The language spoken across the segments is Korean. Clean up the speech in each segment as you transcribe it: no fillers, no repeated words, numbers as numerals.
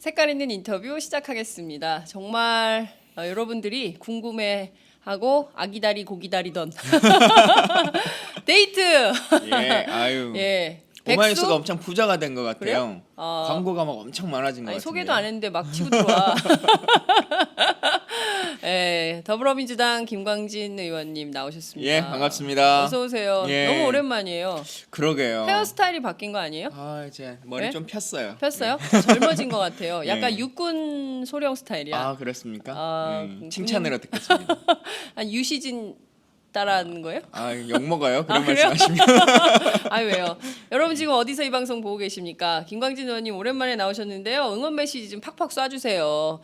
색깔 있는 인터뷰 시작하겠습니다. 정말 여러분들이 궁금해하고 아기다리 고기다리던 데이트. 예, 아유. 예. 오마이뉴스가 엄청 부자가 된 것 같아요. 그래요? 광고가 막 엄청 많아진 것 아니, 같은데. 소개도 안 했는데 막 치고 들어와. 예, 더불어민주당 김광진 의원님 나오셨습니다. 예, 반갑습니다. 어서 오세요. 예. 너무 오랜만이에요. 그러게요. 헤어스타일이 바뀐 거 아니에요? 아, 이제 머리 네? 좀 폈어요. 폈어요? 젊어진 것 같아요. 약간 예. 육군 소령 스타일이야. 아, 그렇습니까? 아, 칭찬으로 듣겠습니다. 아, 유시진 따라하는 거예요? 아, 욕 먹어요? 그런 그래요? 말씀하시면. 아 왜요? 여러분 지금 어디서 이 방송 보고 계십니까? 김광진 의원님 오랜만에 나오셨는데요. 응원 메시지 좀 팍팍 쏴주세요.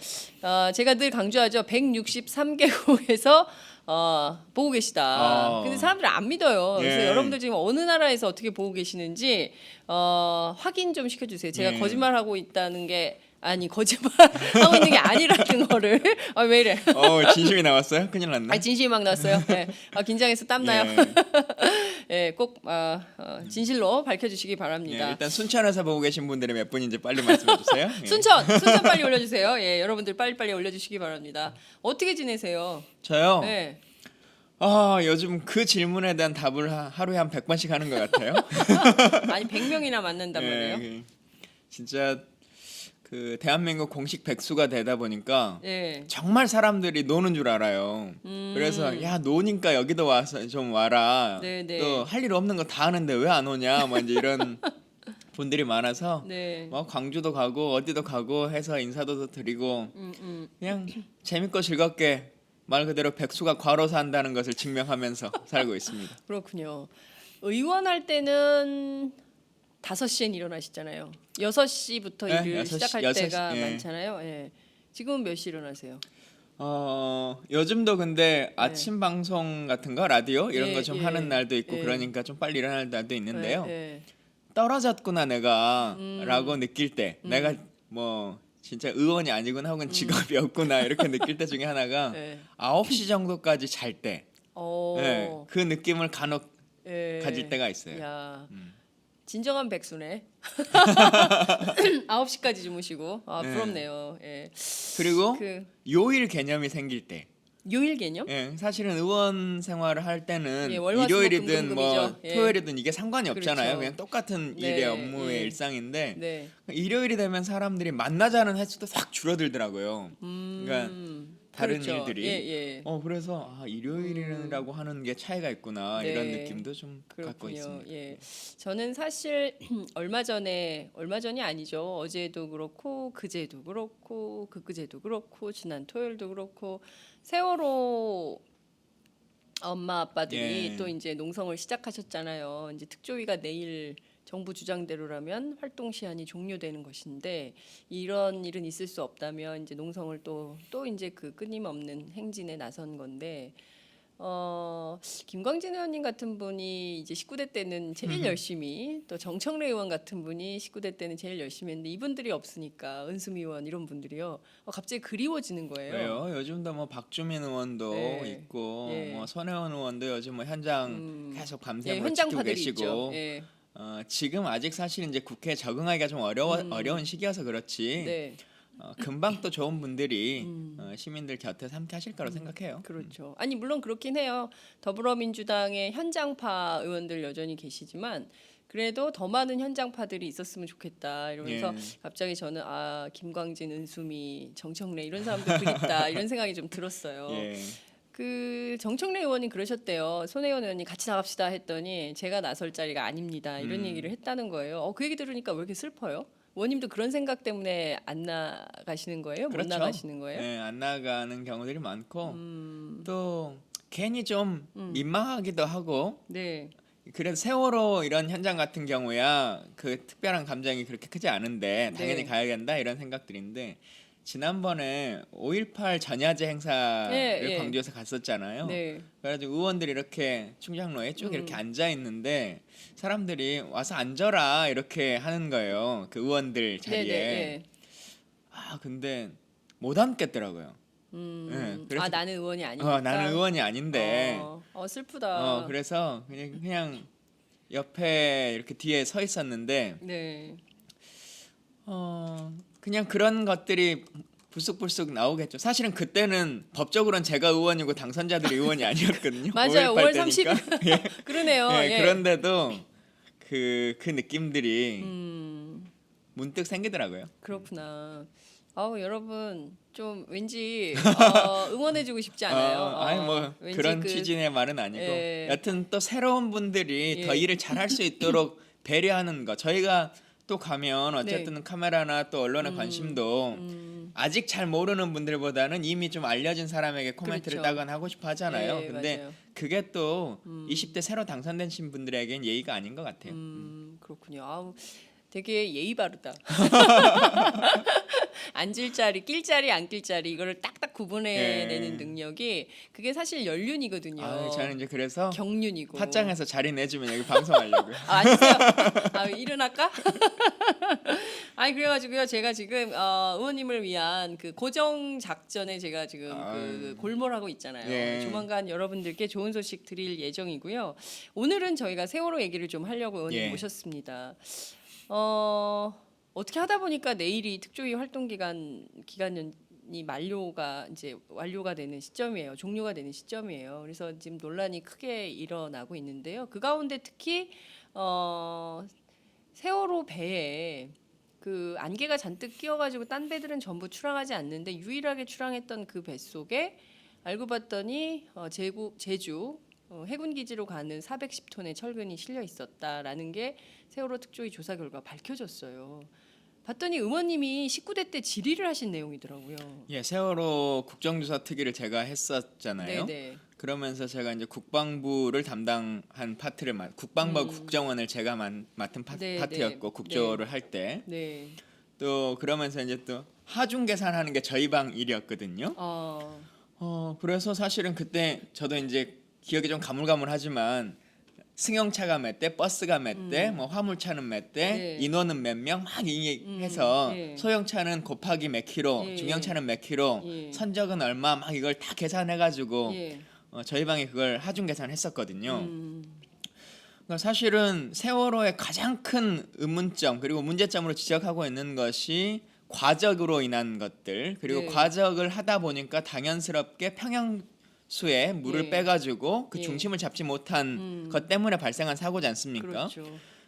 제가 늘 강조하죠. 163개국에서 보고 계시다. 근데 사람들이 안 믿어요. 그래서 예. 여러분들 지금 어느 나라에서 어떻게 보고 계시는지 확인 좀 시켜주세요. 제가 예. 거짓말하고 있다는 게 아니 거짓말하고 있는 게 아니라는 거를 왜 이래? 진심이 나왔어요? 큰일 났네. 진심이 막 났어요. 네. 긴장해서 땀나요. 예, 꼭 진실로 밝혀주시기 바랍니다. 예, 일단 순천에서 보고 계신 분들이 몇 분인지 빨리 말씀해 주세요. 예. 순천 빨리 올려주세요. 예, 여러분들 빨리 올려주시기 바랍니다. 어떻게 지내세요? 저요? 예. 요즘 그 질문에 대한 답을 하루에 한 100번씩 하는 것 같아요. 아니 100명이나 만난단 말이에요. 진짜 그 대한민국 공식 백수가 되다 보니까 예. 정말 사람들이 노는 줄 알아요. 그래서 야 노니까 여기도 와서 좀 와라. 네네. 또 할 일 없는 거 다 하는데 왜 안 오냐. 뭐 이제 이런 분들이 많아서 네. 뭐 광주도 가고 어디도 가고 해서 인사도 드리고 그냥 재밌고 즐겁게 말 그대로 백수가 과로사 한다는 것을 증명하면서 살고 있습니다. 그렇군요. 의원할 때는 5시엔 일어나시잖아요. 6시부터 네, 일을 6시, 시작할 6시, 때가 예. 많잖아요. 예. 지금은 몇 시 일어나세요? 요즘도 근데 아침 방송 같은 거 라디오 이런 예, 거 좀 예. 하는 날도 있고 예. 그러니까 좀 빨리 일어날 날도 있는데요. 예. 떨어졌구나 내가라고 느낄 때 내가 뭐 진짜 의원이 아니구나 혹은 직업이 없구나 이렇게 느낄 때 중에 하나가 예. 9시 정도까지 잘 때 예, 그 느낌을 간혹 예. 가질 때가 있어요. 야, 진정한 백수네. 9시까지 주무시고 네. 부럽네요. 예. 그리고 그 요일 개념이 생길 때 요일 개념? 예, 사실은 의원 생활을 할 때는 예, 월화수목 일요일이든 뭐 금금이죠. 예. 토요일이든 이게 상관이 없잖아요. 그렇죠. 그냥 똑같은 네, 일의 업무의 예. 일상인데 네. 일요일이 되면 사람들이 만나자는 횟수도 확 줄어들더라고요. 그러니까 다른 그렇죠. 일들이 예. 그래서 일요일이라고 하는 게 차이가 있구나 네. 이런 느낌도 좀 갖고 그렇군요. 있습니다. 예. 저는 사실 얼마 전이 아니죠. 어제도 그렇고 그제도 그렇고 그제도 그렇고 지난 토요일도 그렇고 세월호 엄마 아빠들이 예. 또 이제 농성을 시작하셨잖아요. 이제 특조위가 내일 정부 주장대로라면 활동 시한이 종료되는 것인데 이런 일은 있을 수 없다면 이제 농성을 또 이제 그 끊임없는 행진에 나선 건데 김광진 의원님 같은 분이 이제 19대 때는 제일 열심히 또 정청래 의원 같은 분이 19대 때는 제일 열심히 했는데 이분들이 없으니까 은수미 의원 이런 분들이요 갑자기 그리워지는 거예요. 왜요? 요즘도 뭐 박주민 의원도 네. 있고 예. 뭐 손혜원 의원도 요즘 뭐 현장 계속 예, 밤샘으로 지키고 현장파들이 계시고 있죠. 예. 지금 아직 사실 이제 국회에 적응하기가 좀 어려운 시기여서 그렇지 네. 금방 또 좋은 분들이 시민들 곁에서 함께 하실 거라고 생각해요. 그렇죠. 아니 물론 그렇긴 해요. 더불어민주당의 현장파 의원들 여전히 계시지만 그래도 더 많은 현장파들이 있었으면 좋겠다 이러면서 예. 갑자기 저는 김광진, 은수미, 정청래 이런 사람들 그립다 이런 생각이 좀 들었어요. 예. 그 정청래 의원이 그러셨대요. 손혜원 의원이 같이 나갑시다 했더니 제가 나설 자리가 아닙니다 이런 얘기를 했다는 거예요. 그 얘기 들으니까 왜 이렇게 슬퍼요? 의원님도 그런 생각 때문에 안 나가시는 거예요? 못 그렇죠. 나가시는 거예요? 네, 안 나가는 경우들이 많고 또 괜히 좀 민망하기도 하고 네. 그래도 세월호 이런 현장 같은 경우야 그 특별한 감정이 그렇게 크지 않은데 당연히 네. 가야 된다 이런 생각들인데 지난번에 5.18 전야제 행사를 예. 광주에서 갔었잖아요. 네. 그래가지고 의원들이 이렇게 충장로에 쭉 이렇게 앉아 있는데 사람들이 와서 앉아라 이렇게 하는 거예요. 그 의원들 자리에. 네. 근데 못 앉겠더라고요. 네, 그래서 나는 의원이 아니니까. 나는 의원이 아닌데. 슬프다. 그래서 그냥 옆에 이렇게 뒤에 서 있었는데 네. 그냥 그런 것들이 불쑥불쑥 나오겠죠. 사실은 그때는 법적으로는 제가 의원이고 당선자들이 의원이 아니었거든요. 맞아요. 5월 30일. 때니까. 예. 그러네요. 예, 예. 그런데도 그 느낌들이 음. 문득 생기더라고요. 그렇구나. 여러분 좀 왠지 응원해주고 싶지 않아요? 아니 뭐 왠지 그런 취지의 말은 아니고 예. 여튼 또 새로운 분들이 예. 더 일을 잘할 수 있도록 배려하는 거. 저희가 또 가면 어쨌든 네. 카메라나 또 언론의 관심도 아직 잘 모르는 분들보다는 이미 좀 알려진 사람에게 코멘트를 그렇죠. 따거나 하고 싶어 하잖아요. 예, 근데 맞아요. 그게 또 20대 새로 당선되신 분들에겐 예의가 아닌 것 같아요. 그렇군요. 아우, 되게 예의 바르다. 앉을 자리, 낄 자리, 안 낄 자리 이거를 딱딱 구분해내는 예. 능력이 그게 사실 연륜이거든요. 저는 이제 그래서 경륜이고. 화장해서 자리 내주면 여기 방송하려고요. 앉으세요. 일어날까? 아니 그래가지고요. 제가 지금 의원님을 위한 그 고정 작전에 제가 지금 그 골몰하고 있잖아요. 예. 조만간 여러분들께 좋은 소식 드릴 예정이고요. 오늘은 저희가 세월호 얘기를 좀 하려고 의원님 예. 모셨습니다. 어떻게 하다 보니까 내일이 특조위 활동 기간이 완료가 되는 시점이에요. 종료가 되는 시점이에요. 그래서 지금 논란이 크게 일어나고 있는데요. 그 가운데 특히 세월호 배에 그 안개가 잔뜩 끼어가지고 딴 배들은 전부 출항하지 않는데 유일하게 출항했던 그 배 속에 알고 봤더니 제주 해군 기지로 가는 410톤의 철근이 실려 있었다라는 게 세월호 특조위 조사 결과 밝혀졌어요. 봤더니 의원님이 19대 때 질의를 하신 내용이더라고요. 예, 세월호 국정조사 특위를 제가 했었잖아요. 네네. 그러면서 제가 이제 국방부를 담당한 파트를 국방부 국정원을 제가 맡은 네, 파트였고 네. 국조를 할 때 네. 또 그러면서 이제 또 하중 계산하는 게 저희 방 일이었거든요. 그래서 사실은 그때 저도 이제 기억이 좀 가물가물하지만 승용차가 몇 대, 버스가 몇 대, 뭐 화물차는 몇 대, 네. 인원은 몇 명 막 해서 예. 소형차는 곱하기 몇 킬로, 예. 중형차는 몇 킬로, 예. 선적은 얼마 막 이걸 다 계산해가지고 예. 저희 방에 그걸 하중 계산했었거든요. 그러니까 사실은 세월호의 가장 큰 의문점 그리고 문제점으로 지적하고 있는 것이 과적으로 인한 것들 그리고 네. 과적을 하다 보니까 당연스럽게 평형수에 물을 예. 빼가지고 그 예. 중심을 잡지 못한 것 때문에 발생한 사고지 않습니까? 그렇죠.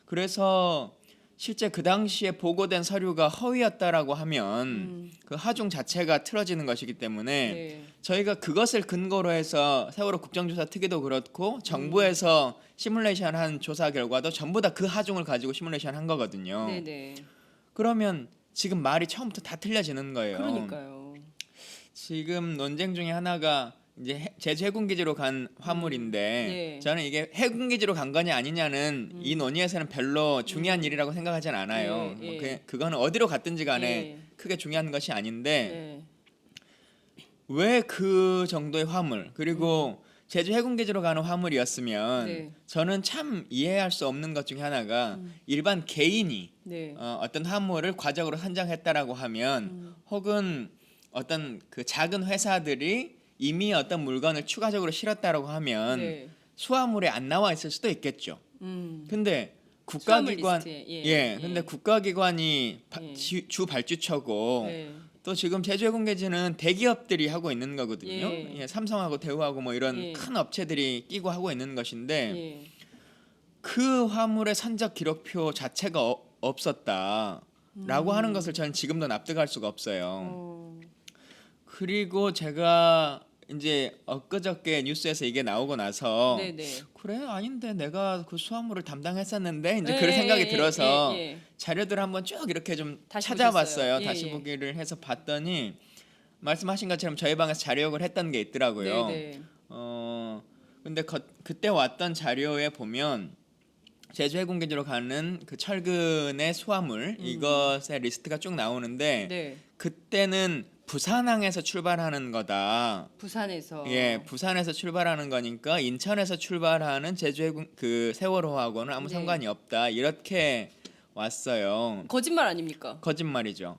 그래서 실제 그 당시에 보고된 서류가 허위였다라고 하면 그 하중 자체가 틀어지는 것이기 때문에 네. 저희가 그것을 근거로 해서 세월호 국정조사 특위도 그렇고 정부에서 시뮬레이션한 조사 결과도 전부 다 그 하중을 가지고 시뮬레이션 한 거거든요. 네네. 그러면 지금 말이 처음부터 다 틀려지는 거예요. 그러니까요. 지금 논쟁 중에 하나가 이제 제주 해군기지로 간 화물인데 네. 저는 이게 해군기지로 간 거냐 아니냐는 이 논의에서는 별로 중요한 일이라고 생각하진 않아요. 예, 예. 뭐 그거는 어디로 갔든지 간에 예. 크게 중요한 것이 아닌데 네. 왜 그 정도의 화물 그리고 제주 해군기지로 가는 화물이었으면 네. 저는 참 이해할 수 없는 것 중에 하나가 일반 개인이 네. 어떤 화물을 과적으로 선정했다라고 하면 혹은 어떤 그 작은 회사들이 이미 어떤 물건을 추가적으로 실었다라고 하면 네. 수화물에 안 나와 있을 수도 있겠죠. 음. 근데 수화물 국가기관 리스트에, 예. 근데 국가기관이 예. 주 발주처고 네. 또 지금 제주해군기지는 대기업들이 하고 있는 거거든요. 예. 예, 삼성하고 대우하고 뭐 이런 예. 큰 업체들이 끼고 하고 있는 것인데 예. 그 화물의 선적 기록표 자체가 없었다라고 하는 것을 저는 지금도 납득할 수가 없어요. 그리고 제가 이제 엊그저께 뉴스에서 이게 나오고 나서 네네. 그래 아닌데 내가 그 수화물을 담당했었는데 이제 예, 그런 생각이 예, 들어서 예. 자료들을 한번 쭉 이렇게 좀 다시 찾아봤어요. 보셨어요. 다시 예. 보기를 해서 봤더니 말씀하신 것처럼 저희 방에서 자료역을 했던 게 있더라고요. 네네. 근데 그때 왔던 자료에 보면 제주 해군기지로 가는 그 철근의 수화물 이것의 리스트가 쭉 나오는데 네. 그때는 부산항에서 출발하는 거다. 부산에서. 예, 부산에서 출발하는 거니까 인천에서 출발하는 제주 해군 그 세월호하고는 아무 네. 상관이 없다. 이렇게 왔어요. 거짓말 아닙니까? 거짓말이죠.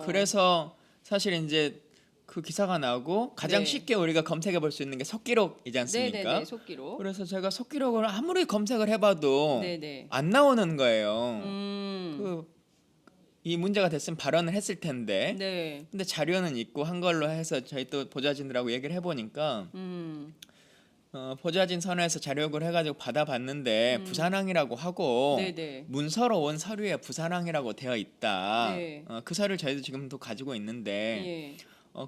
그래서 사실 이제 그 기사가 나오고 가장 네. 쉽게 우리가 검색해 볼 수 있는 게 속기록이지 않습니까? 네네네. 속기록. 그래서 제가 속기록을 아무리 검색을 해봐도 네네. 안 나오는 거예요. 음. 그 이 문제가 됐으면 발언을 했을 텐데 네. 근데 자료는 있고 한 걸로 해서 저희 또 보좌진들하고 얘기를 해보니까 보좌진 선에서 자료 요구를 해가지고 받아봤는데 부산항이라고 하고 네네. 문서로 온 서류에 부산항이라고 되어 있다. 네. 그 서류를 저희도 지금도 가지고 있는데 예.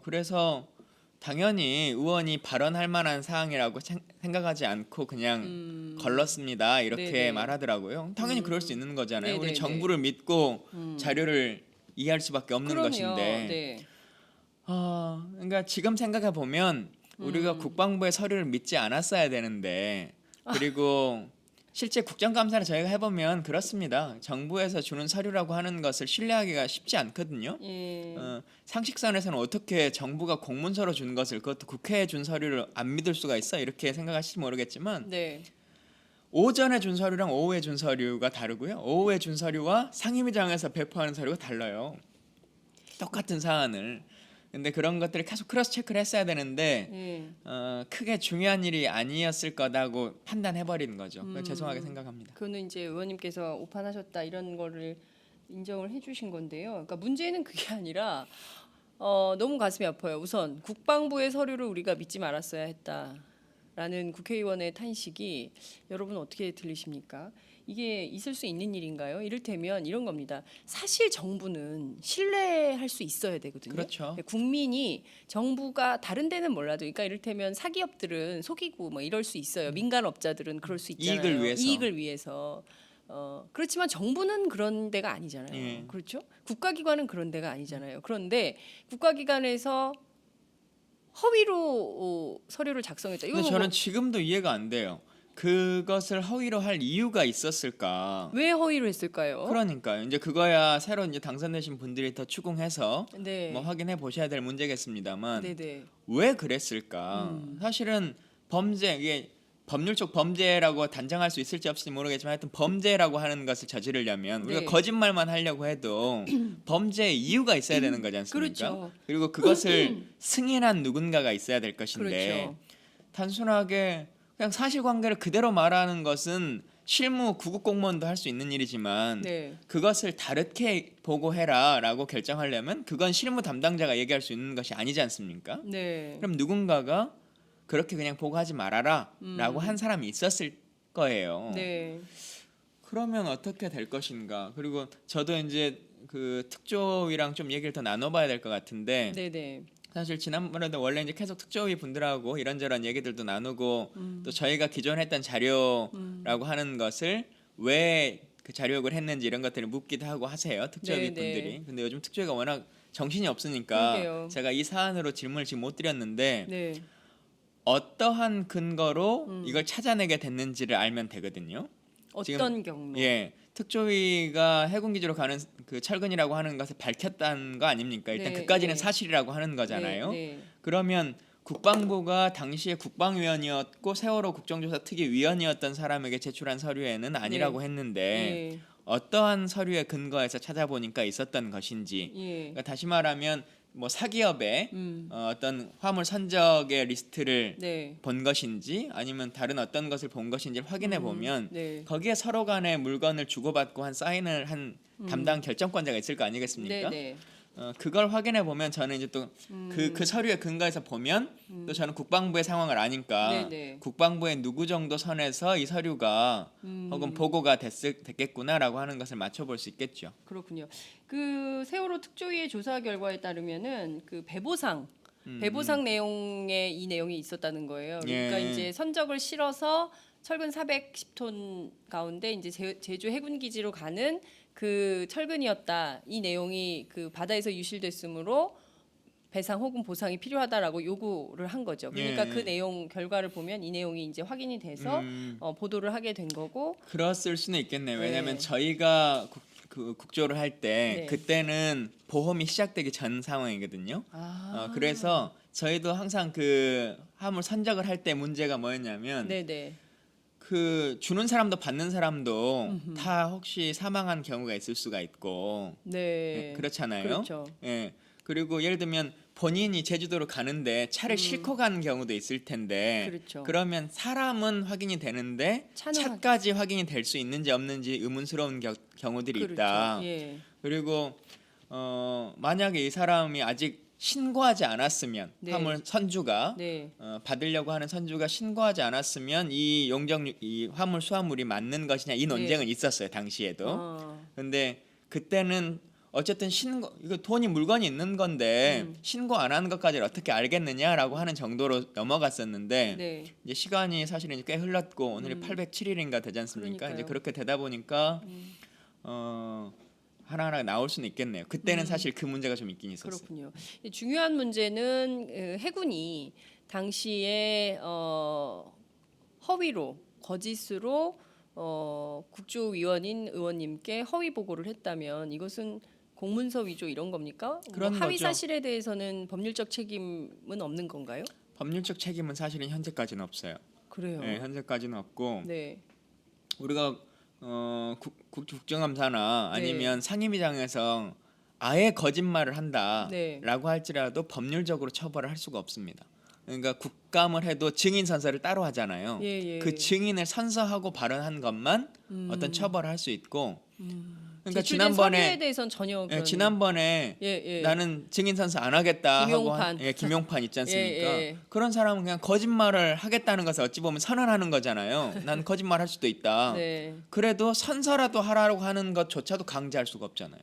그래서 당연히 의원이 발언할 만한 사항이라고 생각하지 않고 그냥 걸렀습니다. 이렇게 네네. 말하더라고요. 당연히 그럴 수 있는 거잖아요. 우리 네네네. 정부를 믿고 자료를 이해할 수밖에 없는 그럼요. 것인데 네. 그러니까 지금 생각해 보면 우리가 국방부의 서류를 믿지 않았어야 되는데 그리고 실제 국정감사를 저희가 해보면 그렇습니다. 정부에서 주는 서류라고 하는 것을 신뢰하기가 쉽지 않거든요. 예. 상식선에서는 어떻게 정부가 공문서로 준 것을 그것도 국회에 준 서류를 안 믿을 수가 있어? 이렇게 생각하실지 모르겠지만 네. 오전에 준 서류랑 오후에 준 서류가 다르고요. 오후에 준 서류와 상임위장에서 배포하는 서류가 달라요. 똑같은 사안을. 근데 그런 것들을 계속 크로스 체크를 했어야 되는데 예. 크게 중요한 일이 아니었을 거다고 판단해 버리는 거죠. 죄송하게 생각합니다. 그거는 이제 의원님께서 오판하셨다 이런 거를 인정을 해주신 건데요. 그러니까 문제는 그게 아니라 너무 가슴이 아파요. 우선 국방부의 서류를 우리가 믿지 말았어야 했다라는 국회의원의 탄식이 여러분 어떻게 들리십니까? 이게 있을 수 있는 일인가요? 이를테면 이런 겁니다. 사실 정부는 신뢰할 수 있어야 되거든요. 그렇죠. 국민이 정부가 다른 데는 몰라도 그러니까 이를테면 사기업들은 속이고 뭐 이럴 수 있어요. 민간업자들은 그럴 수 있잖아요. 이익을 위해서. 이익을 위해서. 그렇지만 정부는 그런 데가 아니잖아요. 예. 그렇죠? 국가기관은 그런 데가 아니잖아요. 그런데 국가기관에서 허위로 서류를 작성했다. 이거 근데 저는 지금도 이해가 안 돼요. 그것을 허위로 할 이유가 있었을까? 왜 허위로 했을까요? 그러니까요. 이제 그거야 새로 이제 당선되신 분들이 더 추궁해서 네. 뭐 확인해 보셔야 될 문제겠습니다만 네네. 왜 그랬을까? 사실은 범죄 이게 법률적 범죄라고 단정할 수 있을지 없을지 모르겠지만 하여튼 범죄라고 하는 것을 저지르려면 우리가 네. 거짓말만 하려고 해도 범죄의 이유가 있어야 되는 거지 않습니까? 그렇죠. 그리고 그것을 승인한 누군가가 있어야 될 것인데 그렇죠. 단순하게 그냥 사실관계를 그대로 말하는 것은 실무 구급 공무원도 할 수 있는 일이지만 네. 그것을 다르게 보고해라라고 결정하려면 그건 실무 담당자가 얘기할 수 있는 것이 아니지 않습니까? 네. 그럼 누군가가 그렇게 그냥 보고하지 말아라라고 한 사람이 있었을 거예요. 네. 그러면 어떻게 될 것인가? 그리고 저도 이제 그 특조위랑 좀 얘기를 더 나눠봐야 될 것 같은데 네네. 사실 지난번에도 원래 이제 계속 특조위 분들하고 이런저런 얘기들도 나누고 또 저희가 기존 했던 자료라고 하는 것을 왜 그 자료 요구를 했는지 이런 것들을 묻기도 하고 하세요 특조위 네, 분들이. 네. 근데 요즘 특조위가 워낙 정신이 없으니까 그러게요. 제가 이 사안으로 질문을 지금 못 드렸는데 네. 어떠한 근거로 이걸 찾아내게 됐는지를 알면 되거든요. 어떤 경로? 예, 특조위가 해군 기지로 가는 그 철근이라고 하는 것을 밝혔다는 거 아닙니까? 일단 네, 그까지는 네. 사실이라고 하는 거잖아요. 네, 네. 그러면 국방부가 당시에 국방위원이었고 세월호 국정조사 특위위원이었던 사람에게 제출한 서류에는 아니라고 했는데 예. 어떠한 서류의 근거에서 찾아보니까 있었던 것인지. 예. 그러니까 다시 말하면 뭐 사기업의 어떤 화물 선적의 리스트를 네. 본 것인지 아니면 다른 어떤 것을 본 것인지를 확인해 보면 네. 거기에 서로 간에 물건을 주고받고 한 사인을 한 담당 결정권자가 있을 거 아니겠습니까? 네. 그걸 확인해 보면 저는 이제 또 그 서류의 근거에서 보면 또 저는 국방부의 상황을 아니까 네네. 국방부의 누구 정도 선에서 이 서류가 혹은 보고가 됐겠구나라고 하는 것을 맞춰볼 수 있겠죠. 그렇군요. 그 세월호 특조위의 조사 결과에 따르면은 그 배보상 내용에 이 내용이 있었다는 거예요. 그러니까 예. 이제 선적을 실어서 철근 410톤 가운데 이제 제주 해군 기지로 가는 그 철근이었다. 이 내용이 그 바다에서 유실됐으므로 배상 혹은 보상이 필요하다라고 요구를 한 거죠. 그러니까 예. 그 내용 결과를 보면 이 내용이 이제 확인이 돼서 보도를 하게 된 거고. 그랬을 수는 있겠네요. 네. 왜냐하면 저희가 국조를 할 때 네. 그때는 보험이 시작되기 전 상황이거든요. 아. 그래서 저희도 항상 그 화물 선적을 할 때 문제가 뭐였냐면 네네. 그 주는 사람도 받는 사람도 다 혹시 사망한 경우가 있을 수가 있고 네. 그렇잖아요. 그렇죠. 예. 그리고 예를 들면 본인이 제주도로 가는데 차를 싣고 가는 경우도 있을 텐데 그렇죠. 그러면 사람은 확인이 되는데 차는 차까지 확인이 될 수 있는지 없는지 의문스러운 경우들이 그렇죠. 있다. 예. 그리고 만약에 이 사람이 아직 신고하지 않았으면 네. 화물 선주가 네. 받으려고 하는 선주가 신고하지 않았으면 이 화물 수화물이 맞는 것이냐 이 논쟁은 있었어요 당시에도. 근데 그때는 어쨌든 이거 돈이 물건이 있는 건데 신고 안 하는 것까지를 어떻게 알겠느냐라고 하는 정도로 넘어갔었는데 네. 이제 시간이 사실은 꽤 흘렀고 오늘이 807일인가 되지 않습니까? 그러니까요. 이제 그렇게 되다 보니까 하나하나 나올 수는 있겠네요. 그때는 사실 그 문제가 좀 있긴 있었어요. 그렇군요. 중요한 문제는 해군이 당시에 허위로 거짓으로 국조위원인 의원님께 허위 보고를 했다면 이것은 공문서 위조 이런 겁니까? 그런 하위 거죠. 사실에 대해서는 법률적 책임은 없는 건가요? 법률적 책임은 사실은 현재까지는 없어요. 그래요. 네, 현재까지는 없고 네. 우리가 국정감사나 네. 아니면 상임위장에서 아예 거짓말을 한다라고 네. 할지라도 법률적으로 처벌을 할 수가 없습니다. 그러니까 국감을 해도 증인 선서를 따로 하잖아요. 예, 예. 그 증인을 선서하고 발언한 것만 어떤 처벌을 할 수 있고. 그러니까 제출된 서류에 대해서는 전혀 그런 지난번에 예. 나는 증인 선서 안 하겠다 김용판. 하고 김용판 있지 않습니까? 예. 그런 사람은 그냥 거짓말을 하겠다는 것을 어찌 보면 선언하는 거잖아요. 난 거짓말 할 수도 있다. 네. 그래도 선서라도 하라고 하는 것조차도 강제할 수가 없잖아요.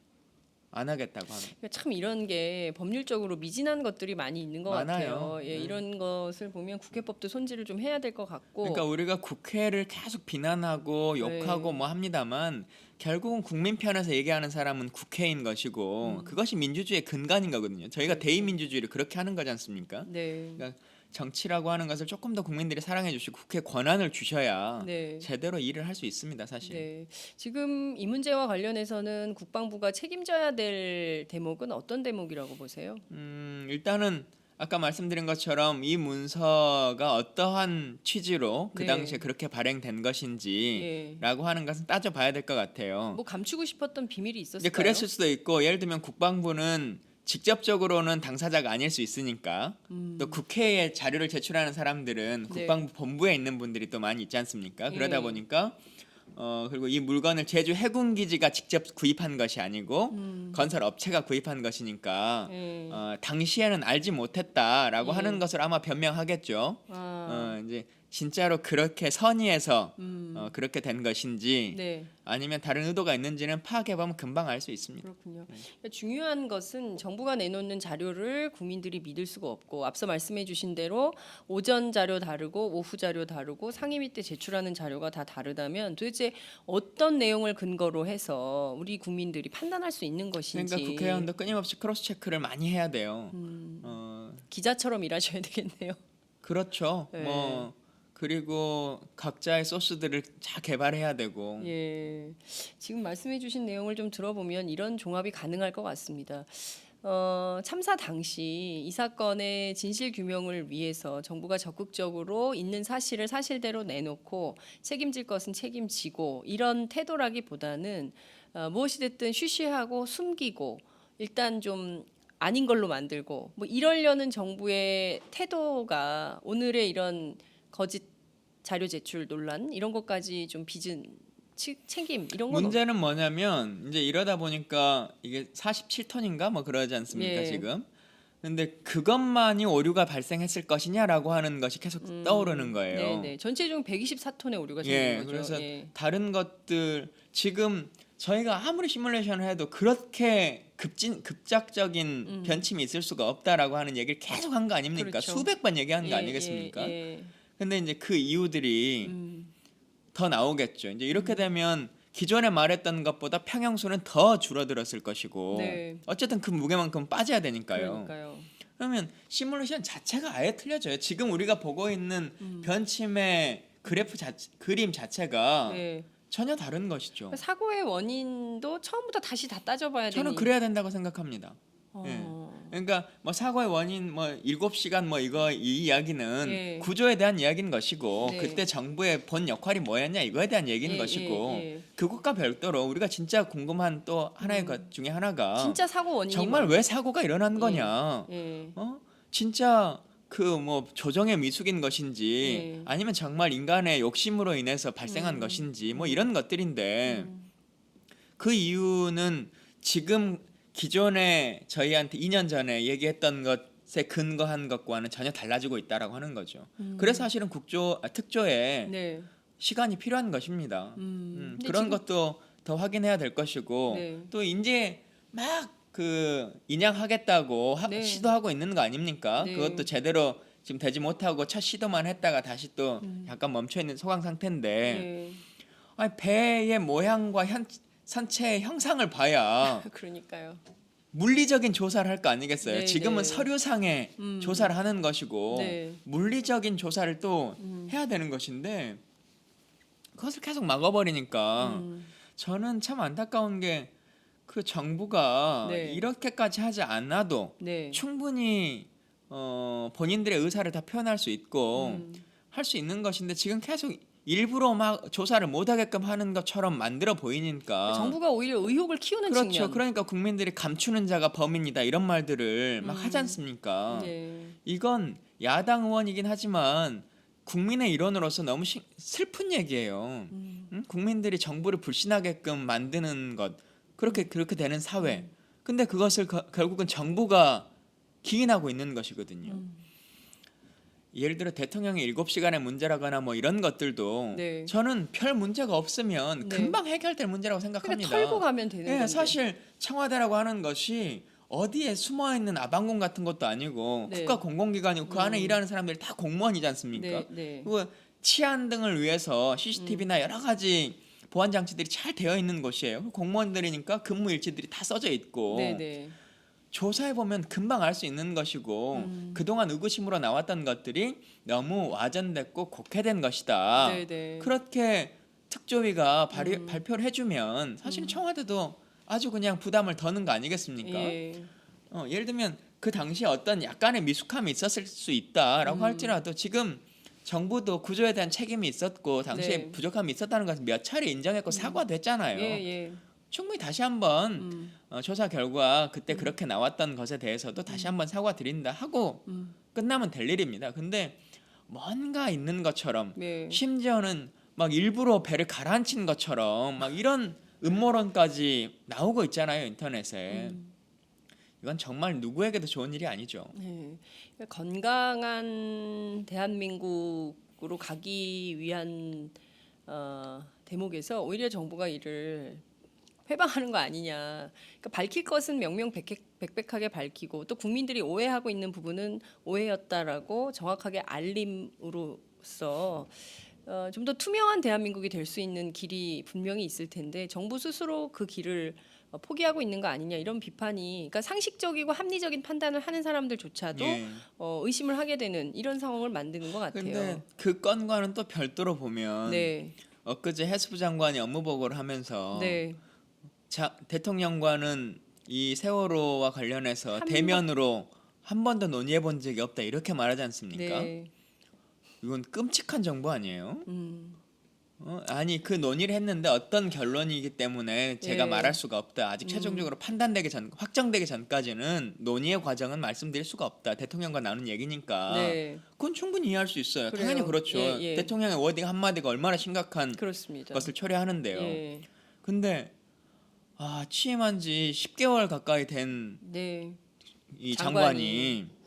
안 하겠다고 하는. 그러니까 참 이런 게 법률적으로 미진한 것들이 많이 있는 것 많아요. 같아요. 예, 네. 이런 것을 보면 국회법도 손질을 좀 해야 될 것 같고. 그러니까 우리가 국회를 계속 비난하고 욕하고 네. 뭐 합니다만 결국은 국민 편에서 얘기하는 사람은 국회인 것이고 그것이 민주주의의 근간인 거거든요. 저희가 그렇죠. 대의민주주의를 그렇게 하는 거지 않습니까? 네. 그러니까 정치라고 하는 것을 조금 더 국민들이 사랑해 주시고 국회 권한을 주셔야 네. 제대로 일을 할 수 있습니다, 사실. 네. 지금 이 문제와 관련해서는 국방부가 책임져야 될 대목은 어떤 대목이라고 보세요? 일단은 아까 말씀드린 것처럼 이 문서가 어떠한 취지로 그 네. 당시에 그렇게 발행된 것인지라고 하는 것은 따져봐야 될 것 같아요. 뭐 감추고 싶었던 비밀이 있었을까요? 이제 그랬을 수도 있고 예를 들면 국방부는 직접적으로는 당사자가 아닐 수 있으니까 또 국회에 자료를 제출하는 사람들은 네. 국방부 본부에 있는 분들이 또 많이 있지 않습니까? 그러다 예. 보니까 그리고 이 물건을 제주 해군기지가 직접 구입한 것이 아니고 건설 업체가 구입한 것이니까 예. 당시에는 알지 못했다라고 예. 하는 것을 아마 변명하겠죠. 아, 이제 진짜로 그렇게 선의해서 그렇게 된 것인지 네. 아니면 다른 의도가 있는지는 파악해 보면 금방 알 수 있습니다. 그렇군요. 그러니까 중요한 것은 정부가 내놓는 자료를 국민들이 믿을 수가 없고 앞서 말씀해주신 대로 오전 자료 다르고 오후 자료 다르고 상임위 때 제출하는 자료가 다 다르다면 도대체 어떤 내용을 근거로 해서 우리 국민들이 판단할 수 있는 것인지. 그러니까 국회의원도 끊임없이 크로스 체크를 많이 해야 돼요. 기자처럼 일하셔야 되겠네요. 그렇죠. 네. 뭐 그리고 각자의 소스들을 잘 개발해야 되고. 예, 지금 말씀해주신 내용을 좀 들어보면 이런 종합이 가능할 것 같습니다. 참사 당시 이 사건의 진실 규명을 위해서 정부가 적극적으로 있는 사실을 사실대로 내놓고 책임질 것은 책임지고 이런 태도라기보다는 무엇이 됐든 쉬쉬하고 숨기고 일단 좀 아닌 걸로 만들고 뭐 이러려는 정부의 태도가 오늘의 이런 거짓 자료 제출 논란 이런 것까지 좀 빚은 책임 이런 건 문제는 뭐냐면 이제 이러다 보니까 이게 47톤인가 뭐 그러지 않습니까 예. 지금? 근데 그것만이 오류가 발생했을 것이냐라고 하는 것이 계속 떠오르는 거예요. 네네. 전체 중 124톤의 오류가 생긴 예, 거죠. 그래서 예. 다른 것들 지금 저희가 아무리 시뮬레이션을 해도 그렇게 급작적인 변침이 있을 수가 없다라고 하는 얘기를 계속 한 거 아닙니까? 그렇죠. 수백 번 얘기한 거 예, 아니겠습니까? 예. 근데 이제 그 이유들이 더 나오겠죠. 이제 이렇게 되면 기존에 말했던 것보다 평형수는 더 줄어들었을 것이고 네. 어쨌든 그 무게만큼 빠져야 되니까요. 그러니까요. 그러면 시뮬레이션 자체가 아예 틀려져요. 지금 우리가 보고 있는 변침의 그림 자체가 예. 전혀 다른 것이죠. 사고의 원인도 처음부터 다시 다 따져봐야 되는. 저는 그래야 된다고 생각합니다. 예. 그러니까 뭐 사고의 원인 뭐 7시간 뭐 이 이야기는 예. 구조에 대한 이야기인 것이고 네. 그때 정부의 본 역할이 뭐였냐 이거에 대한 얘기인 예, 것이고 예. 그것과 별도로 우리가 진짜 궁금한 또 하나의 것 중에 하나가 진짜 사고 원인이 정말 왜 사고가 일어난 거냐? 예. 진짜 그 뭐 조정의 미숙인 것인지 예. 아니면 정말 인간의 욕심으로 인해서 발생한 것인지 뭐 이런 것들인데 그 이유는 지금 기존에 저희한테 2년 전에 얘기했던 것에 근거한 것과는 전혀 달라지고 있다라고 하는 거죠. 그래서 사실은 특조에 네. 시간이 필요한 것입니다. 근데 그런 지금- 것도 더 확인해야 될 것이고 네. 또 이제 막 그 인양하겠다고 네. 시도하고 있는 거 아닙니까? 네. 그것도 제대로 지금 되지 못하고 첫 시도만 했다가 다시 또 약간 멈춰 있는 소강 상태인데 네. 아니, 배의 모양과 선체의 형상을 봐야 그러니까요. 물리적인 조사를 할 거 아니겠어요? 네, 지금은 네. 서류상의 조사를 하는 것이고 네. 물리적인 조사를 또 해야 되는 것인데 그것을 계속 막아버리니까 저는 참 안타까운 게 그 정부가 네. 이렇게까지 하지 않아도 네. 충분히 본인들의 의사를 다 표현할 수 있고 할 수 있는 것인데 지금 계속 일부러 막 조사를 못하게끔 하는 것처럼 만들어 보이니까 정부가 오히려 의혹을 키우는 그렇죠. 측면. 그러니까 국민들이 감추는 자가 범인이다 이런 말들을 막 하지 않습니까? 네. 이건 야당 의원이긴 하지만 국민의 일원으로서 너무 슬픈 얘기예요. 응? 국민들이 정부를 불신하게끔 만드는 것 그렇게 되는 사회. 근데 그것을 결국은 정부가 기인하고 있는 것이거든요. 예를 들어 대통령이 7시간의 문제라거나 뭐 이런 것들도 네. 저는 별 문제가 없으면 네. 금방 해결될 문제라고 생각합니다. 그러니까 털고 가면 되는 예, 건데. 사실 청와대라고 하는 것이 어디에 숨어 있는 아방궁 같은 것도 아니고 네. 국가 공공기관이고 그 안에 일하는 사람들이 다 공무원이지 않습니까? 네, 네. 그리고 치안 등을 위해서 CCTV나 여러 가지 보안 장치들이 잘 되어 있는 곳이에요. 공무원들이니까 근무 일지들이 다 써져 있고 네, 네. 조사해 보면 금방 알 수 있는 것이고 그동안 의구심으로 나왔던 것들이 너무 와전됐고 곡해된 것이다. 네, 네. 그렇게 특조위가 발표를 해주면 사실 청와대도 아주 그냥 부담을 더는 거 아니겠습니까? 예. 예를 들면 그 당시에 어떤 약간의 미숙함이 있었을 수 있다라고 할지라도 지금 정부도 구조에 대한 책임이 있었고 당시에 네. 부족함이 있었다는 것을 몇 차례 인정했고 사과도 했잖아요. 예, 예. 충분히 다시 한번 조사 결과 그때 그렇게 나왔던 것에 대해서도 다시 한번 사과드린다 하고 끝나면 될 일입니다. 근데 뭔가 있는 것처럼 네. 심지어는 막 일부러 배를 가라앉힌 것처럼 막 이런 음모론까지 나오고 있잖아요 인터넷에. 이건 정말 누구에게도 좋은 일이 아니죠. 네. 그러니까 건강한 대한민국으로 가기 위한 대목에서 오히려 정부가 이를 회방하는 거 아니냐. 그러니까 밝힐 것은 명명백백하게 밝히고 또 국민들이 오해하고 있는 부분은 오해였다라고 정확하게 알림으로써 좀 더 투명한 대한민국이 될 수 있는 길이 분명히 있을 텐데 정부 스스로 그 길을 포기하고 있는 거 아니냐 이런 비판이 그러니까 상식적이고 합리적인 판단을 하는 사람들조차도 예. 의심을 하게 되는 이런 상황을 만드는 것 같아요. 근데 그 건과는 또 별도로 보면 네, 엊그제 해수부 장관이 업무 보고를 하면서 네, 대통령과는 이 세월호와 관련해서 한 대면으로 한 번도 논의해 본 적이 없다 이렇게 말하지 않습니까? 네, 이건 끔찍한 정보 아니에요? 아니 그 논의를 했는데 어떤 결론이기 때문에 제가 예. 말할 수가 없다. 아직 최종적으로 확정되기 전까지는 논의의 과정은 말씀드릴 수가 없다. 대통령과 나눈 얘기니까. 네, 그건 충분히 이해할 수 있어요. 그래요. 당연히 그렇죠. 예, 예. 대통령의 워딩 한마디가 얼마나 심각한 그렇습니다. 것을 초래하는데요. 예, 근데 취임한 지 10개월 가까이 된 네, 이 장관이. 장관이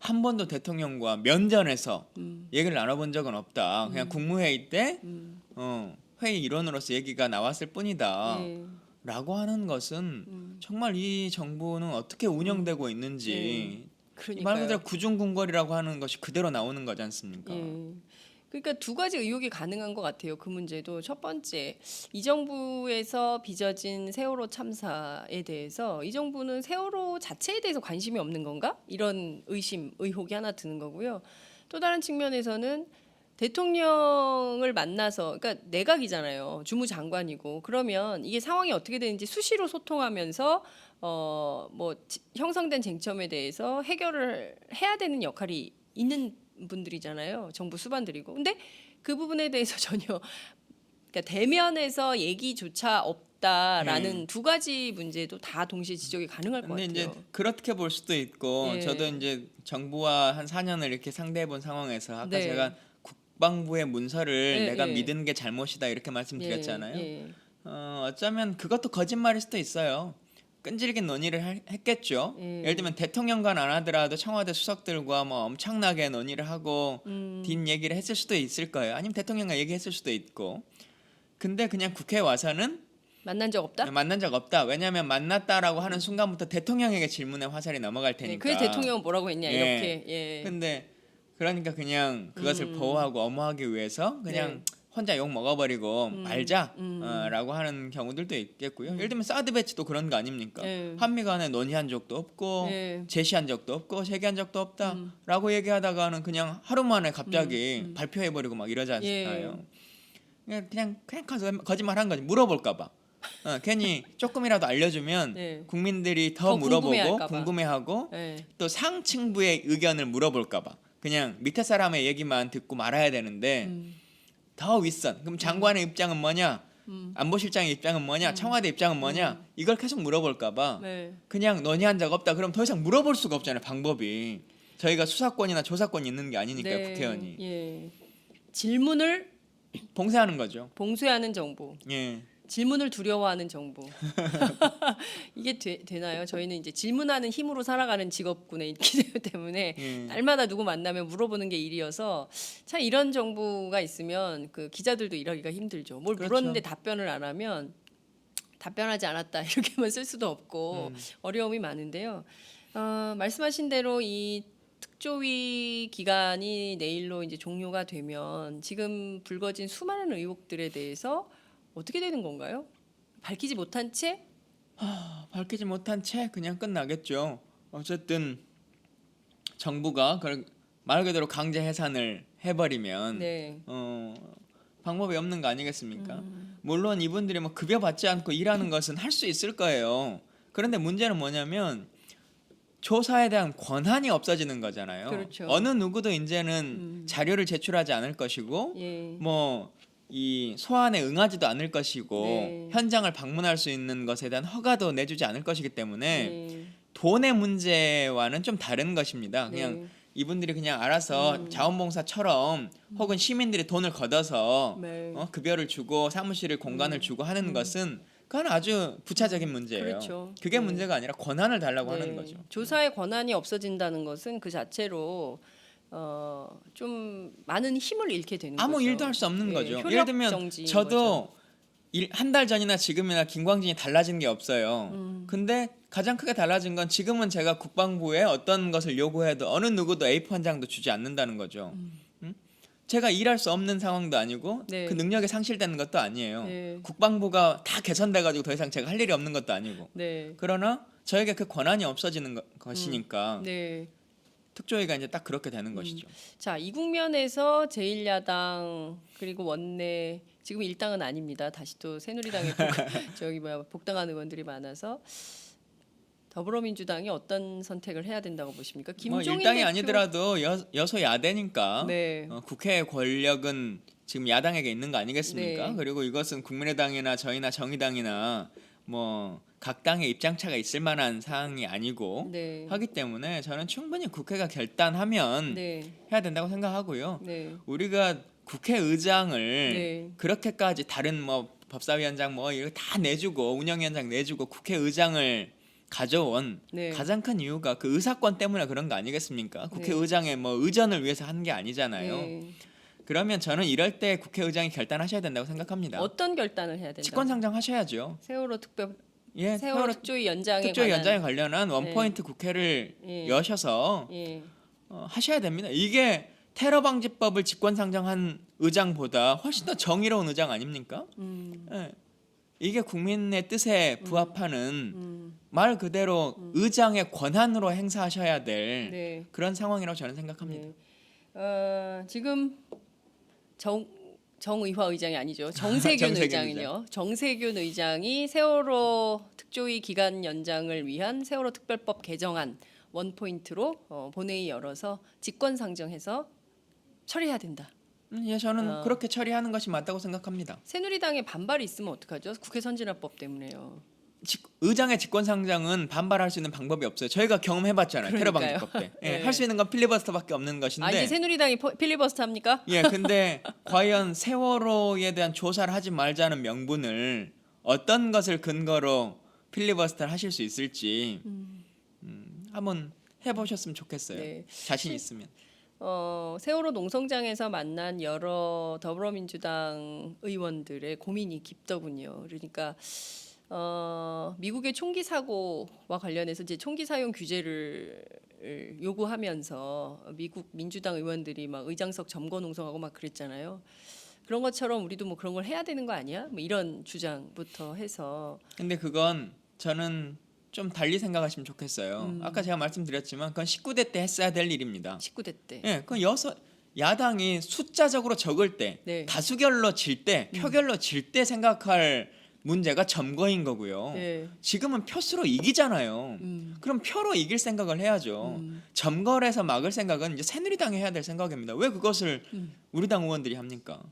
한 번도 대통령과 면전에서 얘기를 나눠본 적은 없다. 그냥 국무회의 때 회의 일원으로서 얘기가 나왔을 뿐이다. 예. 라고 하는 것은 정말 이 정부는 어떻게 운영되고 있는지 말 그대로 그러니까요. 구중궁궐이라고 하는 것이 그대로 나오는 거지 않습니까? 예. 그러니까 두 가지 의혹이 가능한 것 같아요. 그 문제도 첫 번째 이 정부에서 빚어진 세월호 참사에 대해서 이 정부는 세월호 자체에 대해서 관심이 없는 건가? 이런 의혹이 하나 드는 거고요. 또 다른 측면에서는 대통령을 만나서 그러니까 내각이잖아요. 주무장관이고 그러면 이게 상황이 어떻게 되는지 수시로 소통하면서 형성된 쟁점에 대해서 해결을 해야 되는 역할이 있는 분들이잖아요. 정부 수반들이고. 근데 그 부분에 대해서 전혀 그러니까 대면에서 얘기조차 없다라는 두 가지 문제도 다 동시에 지적이 가능할 것 근데 같아요. 이제 그렇게 볼 수도 있고 예. 저도 이제 정부와 한 4년을 이렇게 상대해 본 상황에서 아까 네. 제가 국방부의 문서를 예, 내가 예. 믿은 게 잘못이다 이렇게 말씀드렸잖아요. 예, 예. 어쩌면 그것도 거짓말일 수도 있어요. 끈질긴 논의를 했겠죠. 예를 들면 대통령관 안 하더라도 청와대 수석들과 뭐 엄청나게 논의를 하고 뒷 얘기를 했을 수도 있을 거예요. 아니면 대통령과 얘기했을 수도 있고. 근데 그냥 국회에 와서는 만난 적 없다? 만난 적 없다. 왜냐하면 만났다라고 하는 순간부터 대통령에게 질문의 화살이 넘어갈 네, 테니까. 그래서 대통령은 뭐라고 했냐 예. 이렇게. 예. 근데 그러니까 그냥 그것을 보호하고 엄호하기 위해서 그냥 혼자 욕 먹어버리고 말자라고 하는 경우들도 있겠고요. 예를 들면 사드 배치도 그런 거 아닙니까? 네. 한미 간에 논의한 적도 없고 네. 제시한 적도 없고 제기한 적도 없다라고 얘기하다가는 그냥 하루 만에 갑자기 발표해버리고 막 이러지 않나요? 그냥 거짓말한 거지. 물어볼까봐. 괜히 조금이라도 알려주면 네. 국민들이 더 더 물어보고 궁금해할까 봐. 궁금해하고 네. 또 상층부의 의견을 물어볼까봐. 그냥 밑에 사람의 얘기만 듣고 말아야 되는데 더 윗선. 그럼 장관의 입장은 뭐냐? 안보실장의 입장은 뭐냐? 청와대 입장은 뭐냐? 이걸 계속 물어볼까봐 네. 그냥 논의한 적 없다. 그럼 더 이상 물어볼 수가 없잖아요. 방법이. 저희가 수사권이나 조사권이 있는 게 아니니까요. 네. 국회의원이. 예. 질문을 봉쇄하는 거죠. 봉쇄하는 정부. 예. 질문을 두려워하는 정부. 이게 되나요? 저희는 이제 질문하는 힘으로 살아가는 직업군에 있기 때문에 날마다 누구 만나면 물어보는 게 일이어서 참 이런 정부가 있으면 그 기자들도 일하기가 힘들죠. 뭘 그렇죠. 물었는데 답변을 안 하면 답변하지 않았다 이렇게만 쓸 수도 없고 어려움이 많은데요. 말씀하신 대로 이 특조위 기간이 내일로 이제 종료가 되면 지금 불거진 수많은 의혹들에 대해서 어떻게 되는 건가요? 밝히지 못한 채? 밝히지 못한 채 그냥 끝나겠죠. 어쨌든 정부가 그걸 말 그대로 강제 해산을 해버리면 네. 방법이 없는 거 아니겠습니까? 물론 이분들이 뭐 급여 받지 않고 일하는 것은 할 수 있을 거예요. 그런데 문제는 뭐냐면 조사에 대한 권한이 없어지는 거잖아요. 그렇죠. 어느 누구도 이제는 자료를 제출하지 않을 것이고 예. 뭐 이 소환에 응하지도 않을 것이고 네. 현장을 방문할 수 있는 것에 대한 허가도 내주지 않을 것이기 때문에 네. 돈의 문제와는 좀 다른 것입니다. 그냥 네. 이분들이 그냥 알아서 자원봉사처럼 혹은 시민들이 돈을 걷어서 네. 급여를 주고 사무실을 공간을 주고 하는 것은 그건 아주 부차적인 문제예요. 그렇죠. 그게 문제가 아니라 권한을 달라고 하는 네. 거죠. 조사의 권한이 없어진다는 것은 그 자체로 좀 많은 힘을 잃게 되는 거죠. 아무 일도 할 수 없는 예, 거죠. 효력 예를 들면 정지인 저도 한 달 전이나 지금이나 김광진이 달라진 게 없어요. 근데 가장 크게 달라진 건 지금은 제가 국방부에 어떤 것을 요구해도 어느 누구도 A4 한 장도 주지 않는다는 거죠. 제가 일할 수 없는 상황도 아니고 네. 그 능력이 상실되는 것도 아니에요. 네. 국방부가 다 개선돼가지고 더 이상 제가 할 일이 없는 것도 아니고. 네. 그러나 저에게 그 권한이 없어지는 것이니까 네. 특조위가 이제 딱 그렇게 되는 것이죠. 자, 이 국면에서 제1야당 그리고 원내 지금 일당은 아닙니다. 다시 또 새누리당에 복당한 의원들이 많아서 더불어민주당이 어떤 선택을 해야 된다고 보십니까? 뭐 김종인 일당이 대표 아니더라도 여소야대니까 네. 국회의 권력은 지금 야당에게 있는 거 아니겠습니까? 네. 그리고 이것은 국민의당이나 저희나 정의당이나 뭐 각 당의 입장차가 있을 만한 사항이 아니고 네. 하기 때문에 저는 충분히 국회가 결단하면 네. 해야 된다고 생각하고요. 네. 우리가 국회의장을 네. 그렇게까지 다른 뭐 법사위원장 뭐 이거 다 내주고 운영위원장 내주고 국회의장을 가져온 네. 가장 큰 이유가 그 의사권 때문에 그런 거 아니겠습니까? 국회의장의 뭐 의전을 위해서 하는 게 아니잖아요. 네. 그러면 저는 이럴 때 국회의장이 결단하셔야 된다고 생각합니다. 어떤 결단을 해야 된다? 직권상정 하셔야죠. 세월호 특별 예, 세월호 특조위 연장에 특조위 관한 연장에 관련한 원포인트 국회를 예. 여셔서 예. 하셔야 됩니다. 이게 테러 방지법을 직권상정한 의장보다 훨씬 더 정의로운 의장 아닙니까? 예. 이게 국민의 뜻에 부합하는 말 그대로 의장의 권한으로 행사하셔야 될 네. 그런 상황이라고 저는 생각합니다. 네. 지금 정의화 의장이 아니죠. 정세균 정세균 의장은요. 정세균 의장이 세월호 특조위 기간 연장을 위한 세월호 특별법 개정안 원포인트로 본회의 열어서 직권상정해서 처리해야 된다. 예, 저는 그렇게 처리하는 것이 맞다고 생각합니다. 새누리당에 반발이 있으면 어떡하죠? 국회 선진화법 때문에요. 의장의 직권상정은 반발할 수 있는 방법이 없어요. 저희가 경험해봤잖아요. 테러 그러니까요. 방지법 때. 예, 네. 할 수 있는 건 필리버스터밖에 없는 것인데. 이제 새누리당이 필리버스터 합니까? 예, 근데 과연 세월호에 대한 조사를 하지 말자는 명분을 어떤 것을 근거로 필리버스터를 하실 수 있을지 한번 해보셨으면 좋겠어요. 네. 자신 있으면. 세월호 농성장에서 만난 여러 더불어민주당 의원들의 고민이 깊더군요. 그러니까 미국의 총기 사고와 관련해서 이제 총기 사용 규제를 요구하면서 미국 민주당 의원들이 막 의장석 점거 농성하고 막 그랬잖아요. 그런 것처럼 우리도 뭐 그런 걸 해야 되는 거 아니야? 뭐 이런 주장부터 해서. 근데 그건 저는 좀 달리 생각하시면 좋겠어요. 아까 제가 말씀드렸지만 그건 19대 때 했어야 될 일입니다. 19대 때. 예, 그건 야당이 숫자적으로 적을 때, 네. 다수결로 질 때, 표결로 질 때 생각할 문제가 점거인 거고요. 네. 지금은 표수로 이기잖아요. 그럼 표로 이길 생각을 해야죠. 점거를 해서 막을 생각은 이제 새누리당이 해야 될 생각입니다. 왜 그것을 우리 당 의원들이 합니까?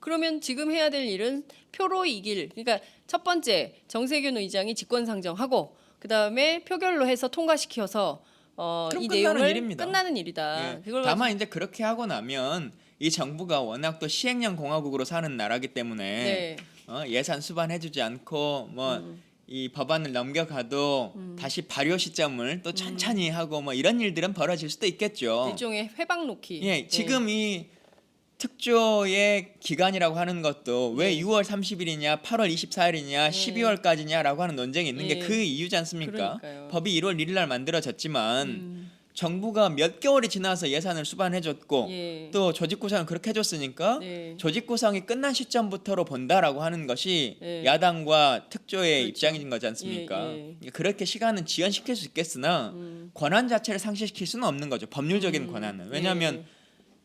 그러면 지금 해야 될 일은 표로 이길. 그러니까 첫 번째 정세균 의장이 직권상정하고 그다음에 표결로 해서 통과시켜서 그럼 이 끝나는 내용을 일입니다. 끝나는 일이다. 예, 그걸 다만 이제 그렇게 하고 나면 이 정부가 워낙 또 시행령 공화국으로 사는 나라기 때문에 네. 예산 수반해주지 않고 이 법안을 넘겨가도 다시 발효 시점을 또 천천히 하고 뭐 이런 일들은 벌어질 수도 있겠죠. 일종의 회방 놓기. 예, 지금 이 특조의 기간이라고 하는 것도 왜 네. 6월 30일이냐, 8월 24일이냐, 12월까지냐라고 하는 논쟁이 있는 예. 게 그 이유지 않습니까? 그러니까요. 법이 1월 1일 날 만들어졌지만 정부가 몇 개월이 지나서 예산을 수반해줬고 예. 또 조직구상을 그렇게 해줬으니까 네. 조직구상이 끝난 시점부터로 본다라고 하는 것이 예. 야당과 특조의 그렇죠. 입장인 거지 않습니까? 예. 그렇게 시간은 지연시킬 수 있겠으나 권한 자체를 상실시킬 수는 없는 거죠. 법률적인 권한은. 왜냐하면 예.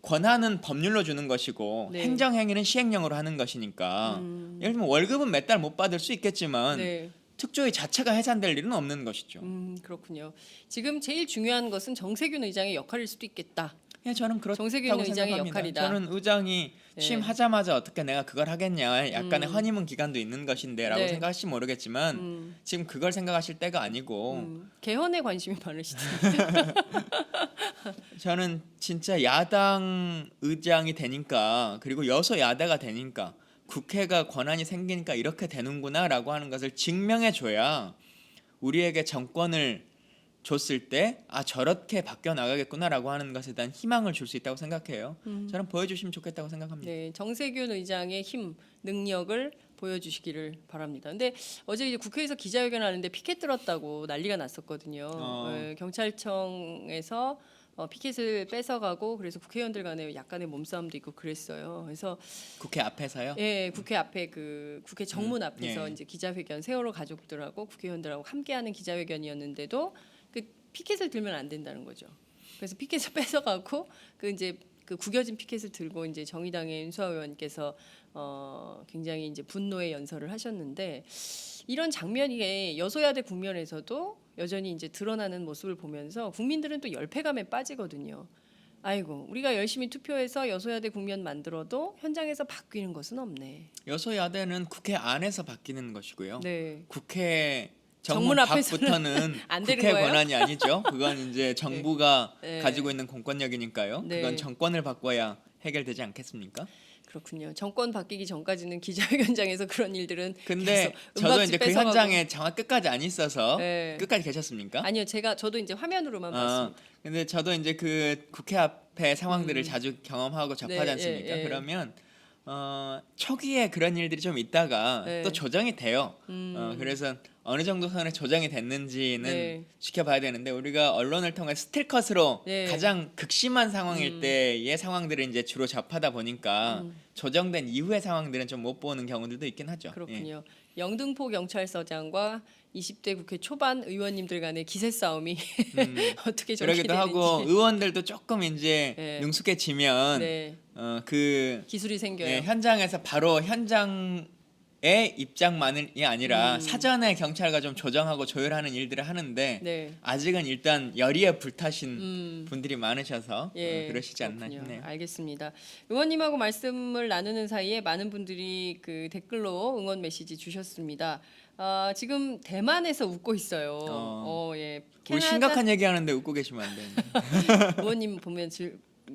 권한은 법률로 주는 것이고 네. 행정행위는 시행령으로 하는 것이니까 예를 들면 월급은 몇 달 못 받을 수 있겠지만 네. 특조위 자체가 해산될 일은 없는 것이죠. 그렇군요. 지금 제일 중요한 것은 정세균 의장의 역할일 수도 있겠다. 예, 저는 그렇다고 정세균 의장의 생각합니다. 역할이다. 저는 의장이 네. 취임하자마자 어떻게 내가 그걸 하겠냐, 약간의 허니문 기간도 있는 것인데라고 네. 생각하실지 모르겠지만 지금 그걸 생각하실 때가 아니고 개헌에 관심이 많으시던데. 저는 진짜 야당 의장이 되니까 그리고 여소야대가 되니까 국회가 권한이 생기니까 이렇게 되는구나라고 하는 것을 증명해 줘야 우리에게 정권을 줬을 때 저렇게 바뀌어 나가겠구나라고 하는 것에 대한 희망을 줄 수 있다고 생각해요. 저는 보여주시면 좋겠다고 생각합니다. 네, 정세균 의장의 힘, 능력을 보여주시기를 바랍니다. 근데 어제 이제 국회에서 기자회견 하는데 피켓 들었다고 난리가 났었거든요. 네, 경찰청에서 피켓을 뺏어가고 그래서 국회의원들 간에 약간의 몸싸움도 있고 그랬어요. 그래서 국회 앞에서요? 예, 국회 앞에 그 국회 정문 앞에서 예. 이제 기자회견 세월호 가족들하고 국회의원들하고 함께하는 기자회견이었는데도 그 피켓을 들면 안 된다는 거죠. 그래서 피켓을 뺏어가고 그 이제 그 구겨진 피켓을 들고 이제 정의당의 윤수아 의원께서 굉장히 이제 분노의 연설을 하셨는데 이런 장면이 여소야대 국면에서도 여전히 이제 드러나는 모습을 보면서 국민들은 또 열패감에 빠지거든요. 아이고 우리가 열심히 투표해서 여소야대 국면 만들어도 현장에서 바뀌는 것은 없네. 여소야대는 국회 안에서 바뀌는 것이고요. 네. 국회 정문 정문 앞에서는 밖부터는 안 되는 국회 거예요? 권한이 아니죠. 그건 이제 정부가 네. 가지고 있는 공권력이니까요. 네. 그건 정권을 바꿔야 해결되지 않겠습니까? 그렇군요. 정권 바뀌기 전까지는 기자회견장에서 그런 일들은 근데 계속 저도 은박지 이제 그 뺏어가고. 현장에 정확 끝까지 안 있어서 네. 끝까지 계셨습니까? 아니요, 저도 이제 화면으로만 봤습니다. 근데 저도 이제 그 국회 앞에 상황들을 자주 경험하고 접하지 네, 않습니까? 예, 예. 그러면 초기에 그런 일들이 좀 있다가 네. 또 조정이 돼요. 그래서 어느 정도 선에 조정이 됐는지는 네. 지켜봐야 되는데 우리가 언론을 통해 스틸컷으로 네. 가장 극심한 상황일 때의 상황들을 이제 주로 접하다 보니까 조정된 이후의 상황들은 좀 못 보는 경우들도 있긴 하죠. 예. 그렇군요. 영등포 경찰서장과 20대 국회 초반 의원님들 간의 기세 싸움이 어떻게 저렇게 그러기도 되는지 하고 의원들도 조금 이제 네. 능숙해지면 네, 그 기술이 생겨요. 현장에서 바로 현장의 입장만이 아니라 사전에 경찰과 좀 조정하고 조율하는 일들을 하는데 네. 아직은 일단 열의에 불타신 분들이 많으셔서 그러시지 않나 그렇군요. 싶네요. 알겠습니다. 의원님하고 말씀을 나누는 사이에 많은 분들이 그 댓글로 응원 메시지 주셨습니다. 지금 대만에서 웃고 있어요. 예. 우리 심각한 얘기하는데 웃고 계시면 안 되는데. 의원님 보면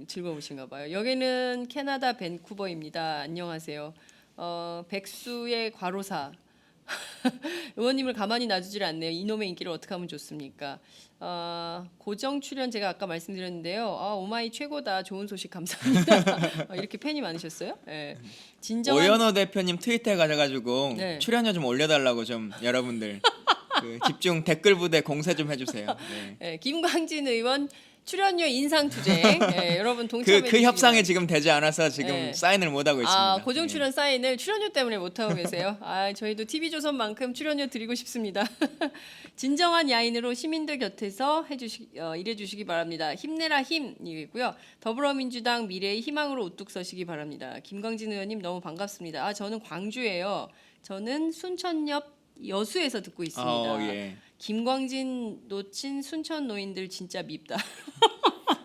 즐거우신가 봐요. 여기는 캐나다 밴쿠버입니다. 안녕하세요. 백수의 과로사 의원님을 가만히 놔두질 않네요. 이놈의 인기를 어떻게 하면 좋습니까? 고정 출연 제가 아까 말씀드렸는데요. 오마이 최고다. 좋은 소식 감사합니다. 이렇게 팬이 많으셨어요? 네. 진정한 오연호 대표님 트위터에 가셔가지고 네. 출연료 좀 올려달라고 좀 여러분들 그 집중 댓글 부대 공세 좀 해주세요. 네. 네, 김광진 의원 출연료 인상 투쟁. 네, 여러분 동참해 그 주시기 협상이 지금 되지 않아서 지금 네. 사인을 못 하고 있습니다. 고정 네. 출연 사인을 출연료 때문에 못 하고 계세요. 저희도 TV조선만큼 출연료 드리고 싶습니다. 진정한 야인으로 시민들 곁에서 일해주시기 바랍니다. 힘내라 힘이고요. 더불어민주당 미래의 희망으로 우뚝 서시기 바랍니다. 김광진 의원님 너무 반갑습니다. 저는 광주예요. 저는 순천역 여수에서 듣고 있습니다. 예. 김광진 놓친 순천 노인들 진짜 밉다.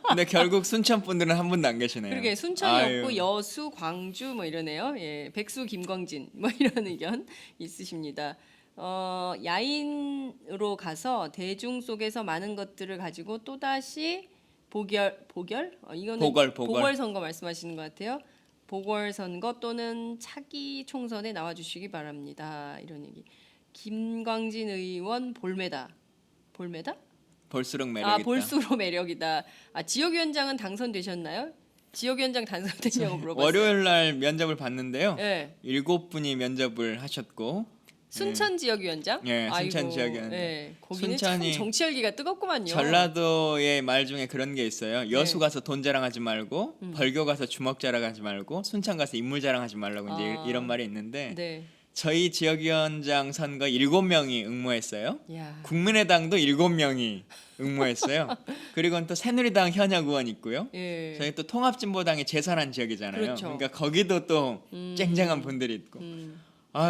근데 결국 순천 분들은 한 분도 안 계시네요. 그러게 순천이 없고 아유. 여수, 광주 뭐 이러네요. 예, 백수 김광진 뭐 이런 의견 있으십니다. 야인으로 가서 대중 속에서 많은 것들을 가지고 또 다시 보결 이거는 보궐. 선거 말씀하시는 것 같아요. 보궐 선거 또는 차기 총선에 나와주시기 바랍니다. 이런 얘기. 김광진 의원 볼매다. 볼수록 매력있다. 볼수록 매력이다. 지역위원장은 당선되셨나요? 지역위원장 당선되냐고 물어봤어요. 월요일 날 면접을 봤는데요. 네. 7분이 면접을 하셨고 순천 지역위원장? 예, 순천 지역위원장. 네, 거기는 순천이 참 정치 열기가 뜨겁구만요. 전라도의 말 중에 그런 게 있어요. 여수 네. 가서 돈 자랑하지 말고 벌교 가서 주먹 자랑하지 말고 순천 가서 인물 자랑하지 말라고 이제 이런 말이 있는데 네. 저희 지역위원장 선거 7명이 응모했어요. 야. 국민의당도 7명이 응모했어요. 그리고 또 새누리당 현역 의원 있고요. 예. 저희 또 통합진보당이 재선한 지역이잖아요. 그렇죠. 그러니까 거기도 또 쨍쨍한 분들이 있고. 음.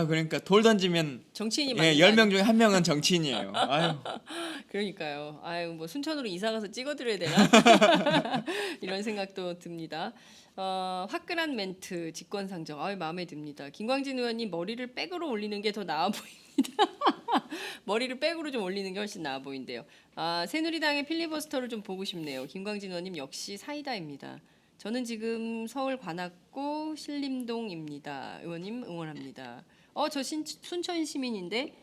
그러니까 돌 던지면 정치인이 예, 많이 10명 중에 1명은 정치인이에요. 아유. 그러니까요. 뭐 순천으로 이사 가서 찍어드려야 되나 이런 생각도 듭니다. 화끈한 멘트, 직권상정, 마음에 듭니다. 김광진 의원님 머리를 백으로 올리는 게 더 나아 보입니다. 머리를 백으로 좀 올리는 게 훨씬 나아 보인대요. 새누리당의 필리버스터를 좀 보고 싶네요. 김광진 의원님 역시 사이다입니다. 저는 지금 서울 관악구 신림동입니다. 의원님 응원합니다. 저 순천 시민인데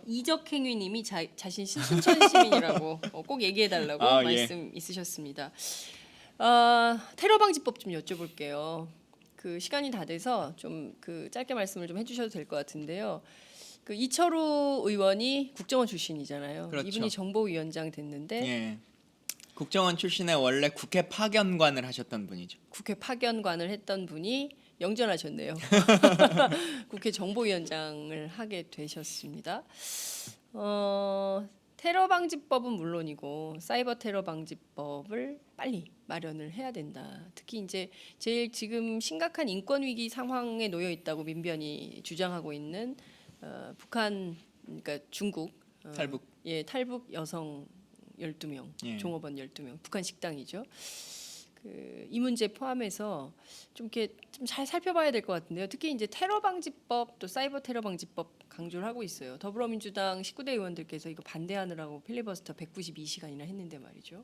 이적행위님이 자신 순천 시민이라고 꼭 얘기해달라고 예. 말씀 있으셨습니다. 테러 방지법 좀 여쭤볼게요. 그 시간이 다 돼서 좀 그 짧게 말씀을 좀 해주셔도 될 것 같은데요. 그 이철우 의원이 국정원 출신이잖아요. 그렇죠. 이분이 정보위원장 됐는데 예. 국정원 출신의 원래 국회 파견관을 하셨던 분이죠. 국회 파견관을 했던 분이 영전하셨네요. 국회 정보위원장을 하게 되셨습니다. 테러 방지법은 물론이고 사이버 테러 방지법을 빨리 마련을 해야 된다. 특히 이제 제일 지금 심각한 인권 위기 상황에 놓여 있다고 민변이 주장하고 있는 북한, 그러니까 중국 탈북. 탈북 여성 12명, 예. 종업원 12명, 북한 식당이죠. 이 문제 포함해서 좀 이렇게 좀 잘 살펴봐야 될 것 같은데요. 특히 이제 테러 방지법 또 사이버 테러 방지법 강조를 하고 있어요. 더불어민주당 19대 의원들께서 이거 반대하느라고 필리버스터 192시간이나 했는데 말이죠.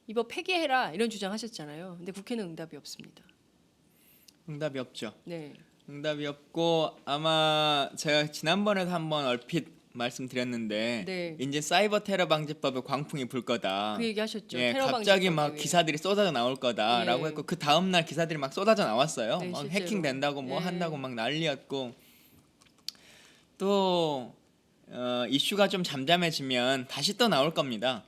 이거 폐기해라 이런 주장하셨잖아요. 근데 국회는 응답이 없습니다. 응답이 없죠. 네. 응답이 없고 아마 제가 지난번에도 한번 얼핏 말씀드렸는데 네. 이제 사이버 테러 방지법에 광풍이 불 거다. 그 얘기 하셨죠. 예, 테러 갑자기 방지법 막 때문에. 기사들이 쏟아져 나올 거다라고 예. 했고 그 다음 날 기사들이 막 쏟아져 나왔어요. 네, 막 실제로. 해킹 된다고 뭐 예. 한다고 막 난리였고 또 이슈가 좀 잠잠해지면 다시 또 나올 겁니다.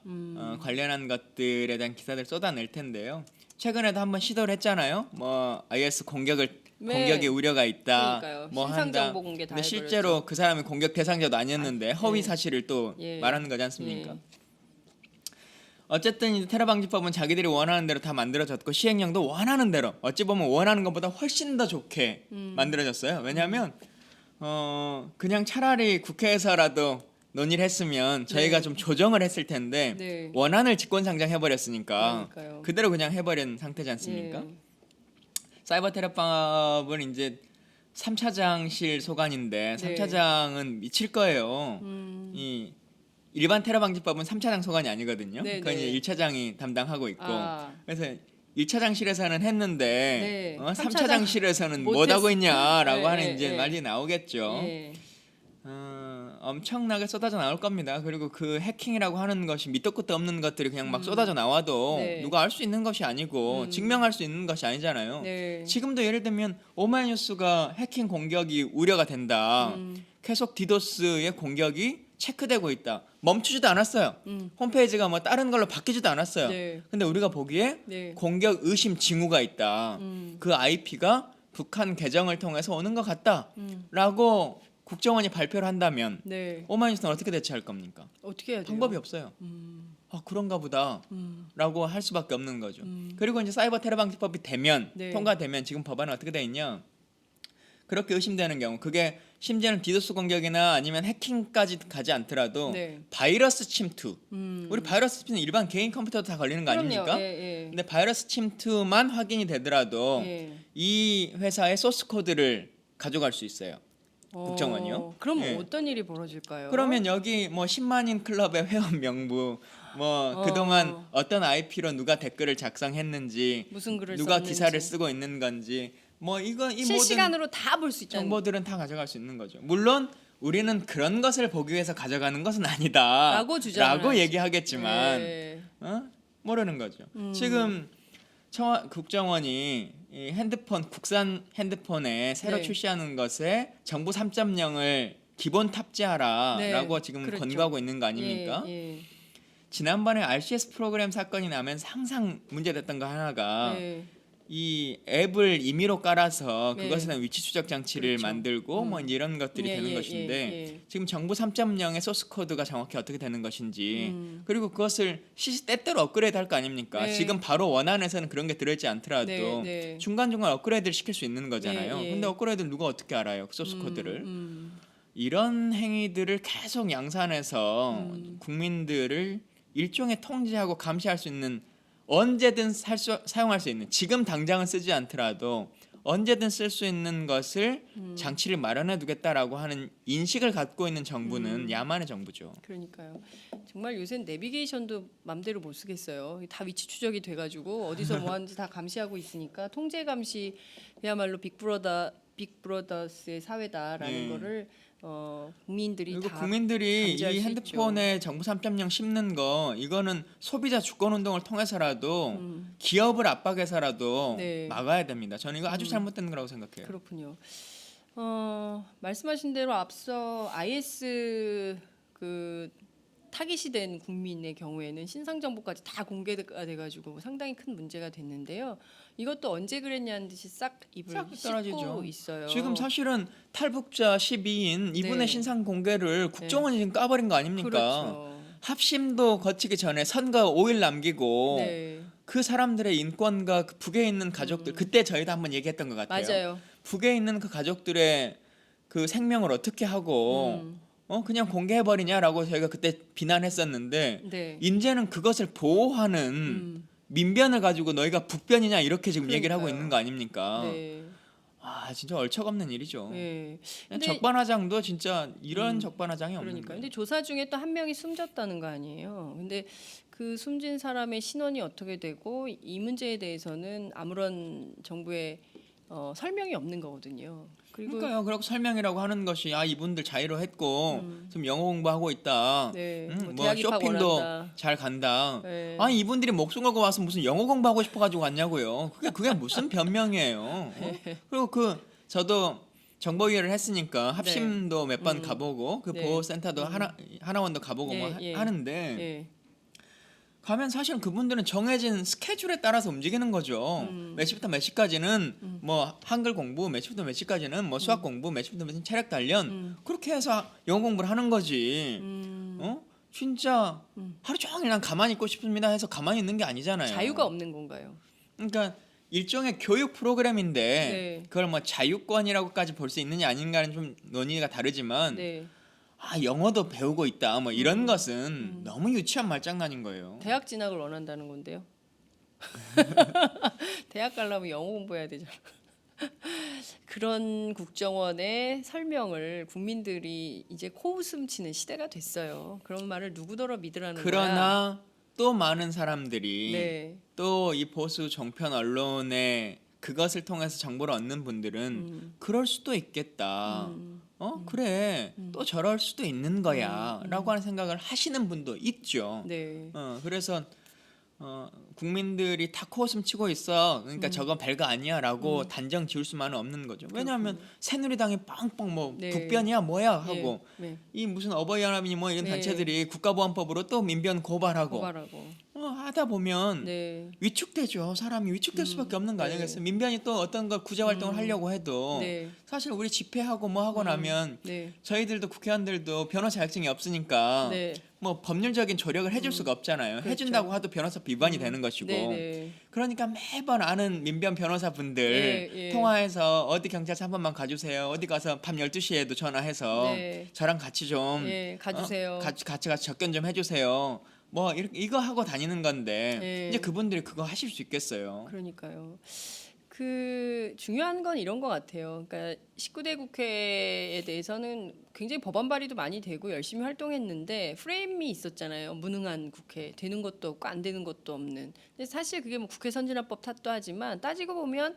관련한 것들에 대한 기사들 쏟아낼 텐데요. 최근에도 한번 시도를 했잖아요. 뭐 IS 공격의 우려가 있다. 그러니까요. 뭐 신상 한다. 정보 공개 다 근데 해버렸죠. 실제로 그 사람이 공격 대상자도 아니었는데 허위 예. 사실을 또 예. 말하는 거지 않습니까? 예. 어쨌든 이제 테러 방지법은 자기들이 원하는 대로 다 만들어졌고 시행령도 원하는 대로 어찌 보면 원하는 것보다 훨씬 더 좋게 만들어졌어요. 왜냐하면 그냥 차라리 국회에서라도 논의를 했으면 저희가 네. 좀 조정을 했을 텐데 네. 원안을 직권상정 해버렸으니까 그러니까요. 그대로 그냥 해버린 상태지 않습니까? 예. 사이버 테러법은 이제 3차장실 소관인데 네. 3차장은 미칠 거예요. 이 일반 테러 방지법은 3차장 소관이 아니거든요. 네, 그건 네. 이제 1차장이 담당하고 있고 아. 그래서 1차장실에서는 했는데 네. 3차장실에서는 못 못 하고 했- 있냐라고 네, 하는 네, 이제 네. 말이 나오겠죠. 예. 엄청나게 쏟아져 나올 겁니다. 그리고 그 해킹이라고 하는 것이 밑도 끝도 없는 것들이 그냥 막 쏟아져 나와도 네. 누가 알 수 있는 것이 아니고 증명할 수 있는 것이 아니잖아요. 네. 지금도 예를 들면 오마이뉴스가 해킹 공격이 우려가 된다. 계속 디도스의 공격이 체크되고 있다. 멈추지도 않았어요. 홈페이지가 뭐 다른 걸로 바뀌지도 않았어요. 네. 근데 우리가 보기에 네. 공격 의심 징후가 있다. 그 IP가 북한 계정을 통해서 오는 것 같다라고 국정원이 발표를 한다면 네. 오마이뉴스는 어떻게 대처할 겁니까? 어떻게 해야 돼요? 방법이 없어요. 그런가 보다라고 할 수밖에 없는 거죠. 그리고 이제 사이버 테러 방지법이 되면 네. 통과되면 지금 법안은 어떻게 돼 있냐? 그렇게 의심되는 경우 그게 심지어는 디도스 공격이나 아니면 해킹까지 가지 않더라도 네. 바이러스 침투. 우리 바이러스 침투는 일반 개인 컴퓨터도 다 걸리는 거 그럼요. 아닙니까? 예, 예. 근데 바이러스 침투만 확인이 되더라도 예. 이 회사의 소스 코드를 가져갈 수 있어요. 국정원이요? 그럼 예. 어떤 일이 벌어질까요? 그러면 여기 뭐 10만인 클럽의 회원 명부, 뭐 그동안 어떤 IP로 누가 댓글을 작성했는지, 무슨 글을 누가 썼는지. 기사를 쓰고 있는 건지, 뭐 이 모든 실시간으로 다 볼 수 있다는 정보들은 다 가져갈 수 있는 거죠. 물론 우리는 그런 것을 보기 위해서 가져가는 것은 아니다. 라고 주장을 라고 하죠. 얘기하겠지만 예. 모르는 거죠. 지금 국정원이 이 핸드폰 국산 핸드폰에 새로 네. 출시하는 것에 정부 3.0을 기본 탑재하라라고 네, 지금 그렇죠. 권고하고 있는 거 아닙니까? 예, 지난번에 RCS 프로그램 사건이 나면서 항상 문제됐던 거 하나가 예. 이 앱을 임의로 깔아서 네. 그것에 대한 위치 추적 장치를 그렇죠. 만들고 뭐 이제 이런 것들이 예, 되는 예, 것인데 예. 지금 정부 3.0의 소스 코드가 정확히 어떻게 되는 것인지 그리고 그것을 때때로 업그레이드 할 거 아닙니까? 네. 지금 바로 원안에서는 그런 게 들어있지 않더라도 네, 네. 중간중간 업그레이드를 시킬 수 있는 거잖아요. 예, 예. 근데 업그레이드를 누가 어떻게 알아요? 그 소스 코드를. 이런 행위들을 계속 양산해서 국민들을 일종의 통제하고 감시할 수 있는 언제든 사용할 수 있는 지금 당장은 쓰지 않더라도 언제든 쓸 수 있는 것을 장치를 마련해 두겠다라고 하는 인식을 갖고 있는 정부는 야만의 정부죠. 그러니까요. 정말 요새 내비게이션도 맘대로 못 쓰겠어요. 다 위치 추적이 돼가지고 어디서 뭐 하는지 다 감시하고 있으니까 통제 감시 그야말로 빅브러더스의 사회다라는 네. 거를 국민들이 그리고 다 국민들이 감지할 이 수 핸드폰에 정부 3.0 심는 거 이거는 소비자 주권 운동을 통해서라도 기업을 압박해서라도 네. 막아야 됩니다. 저는 이거 아주 잘못된 거라고 생각해요. 그렇군요. 말씀하신 대로 앞서 IS 그 타깃이 된 국민의 경우에는 신상 정보까지 다 공개가 돼가지고 상당히 큰 문제가 됐는데요. 이것도 언제 그랬냐는 듯이 싹 입을 싹 씻고 떨어지죠. 있어요. 지금 사실은 탈북자 12인 이분의 네. 신상 공개를 국정원이 지금 까버린 거 아닙니까? 그렇죠. 합심도 거치기 전에 선거 5일 남기고 네, 그 사람들의 인권과 그 북에 있는 가족들 그때 저희도 한번 얘기했던 것 같아요. 맞아요. 북에 있는 그 가족들의 그 생명을 어떻게 하고 그냥 공개해 버리냐라고 저희가 그때 비난했었는데 네. 이제는 그것을 보호하는 민변을 가지고 너희가 북변이냐 이렇게 지금 얘기를 하고 그러니까요. 있는 거 아닙니까? 네. 진짜 얼척없는 일이죠. 네. 그냥 근데 적반하장도 진짜 이런 적반하장이 없는 그러니까 거예요. 근데 조사 중에 또 한 명이 숨졌다는 거 아니에요. 근데 그 숨진 사람의 신원이 어떻게 되고 이 문제에 대해서는 아무런 정부의 설명이 없는 거거든요. 그리고 그러니까요. 그리고 설명이라고 하는 것이 이분들 자의로 했고 지금 영어 공부하고 있다. 네, 뭐 대학 입학 쇼핑도 원한다. 잘 간다. 네. 이분들이 목숨 걸고 와서 무슨 영어 공부하고 싶어 가지고 왔냐고요. 그게 무슨 변명이에요. 그리고 저도 정보위를 했으니까 합심도 몇 번 가보고 그 네. 보호센터도 하나원도 가보고 뭐 예. 하는데 예. 가면 사실은 그분들은 정해진 스케줄에 따라서 움직이는 거죠. 몇 시부터 몇 시까지는 뭐 한글 공부, 몇 시부터 몇 시까지는 뭐 수학 공부, 몇 시부터 몇 시는 체력 단련 그렇게 해서 영어 공부를 하는 거지. 진짜 하루 종일 난 가만히 있고 싶습니다 해서 가만히 있는 게 아니잖아요. 자유가 없는 건가요? 그러니까 일종의 교육 프로그램인데 네. 그걸 뭐 자유권이라고까지 볼 수 있느냐 아닌가는 좀 논의가 다르지만 네. 영어도 배우고 있다 뭐 이런 것은 너무 유치한 말장난인 거예요. 대학 진학을 원한다는 건데요. 대학 가려면 영어 공부해야 되잖아. 그런 국정원의 설명을 국민들이 이제 코웃음 치는 시대가 됐어요. 그런 말을 누구더러 믿으라는 거야. 그러나 또 많은 사람들이 네. 또 이 보수 정편 언론에 그것을 통해서 정보를 얻는 분들은 그럴 수도 있겠다. 그래 또 저럴 수도 있는 거야라고 하는 생각을 하시는 분도 있죠. 네. 그래서 국민들이 다 코웃음 치고 있어. 그러니까 저건 별거 아니야라고 단정 지을 수만은 없는 거죠. 왜냐하면 새누리당이 빵빵 뭐 네. 북변이야 뭐야 하고 네. 이 무슨 어버이연합이니 뭐 이런 네. 단체들이 국가보안법으로 또 민변 고발하고 하다 보면 네. 위축되죠. 사람이 위축될 수밖에 없는 거 네. 아니겠어요? 민변이 또 어떤 걸 구제 활동을 하려고 해도 네. 사실 우리 집회하고 뭐 하고 나면 네. 저희들도 국회의원들도 변호 자격증이 없으니까 네. 뭐 법률적인 조력을 해줄 수가 없잖아요. 그렇죠. 해준다고 해도 변호사 위반이 되는 것이고. 네. 그러니까 매번 아는 민변 변호사분들 예. 통화해서 어디 경찰서 한 번만 가주세요. 어디 가서 밤 12시에도 전화해서 네. 저랑 같이 좀 가주세요. 같이 접견 좀 해주세요. 뭐 이거 하고 다니는 건데 예. 이제 그분들이 그거 하실 수 있겠어요. 그러니까요. 그 중요한 건 이런 것 같아요. 그러니까 19대 국회에 대해서는 굉장히 법안 발의도 많이 되고 열심히 활동했는데 프레임이 있었잖아요. 무능한 국회, 되는 것도 없고 안 되는 것도 없는. 근데 사실 그게 뭐 국회 선진화법 탓도 하지만 따지고 보면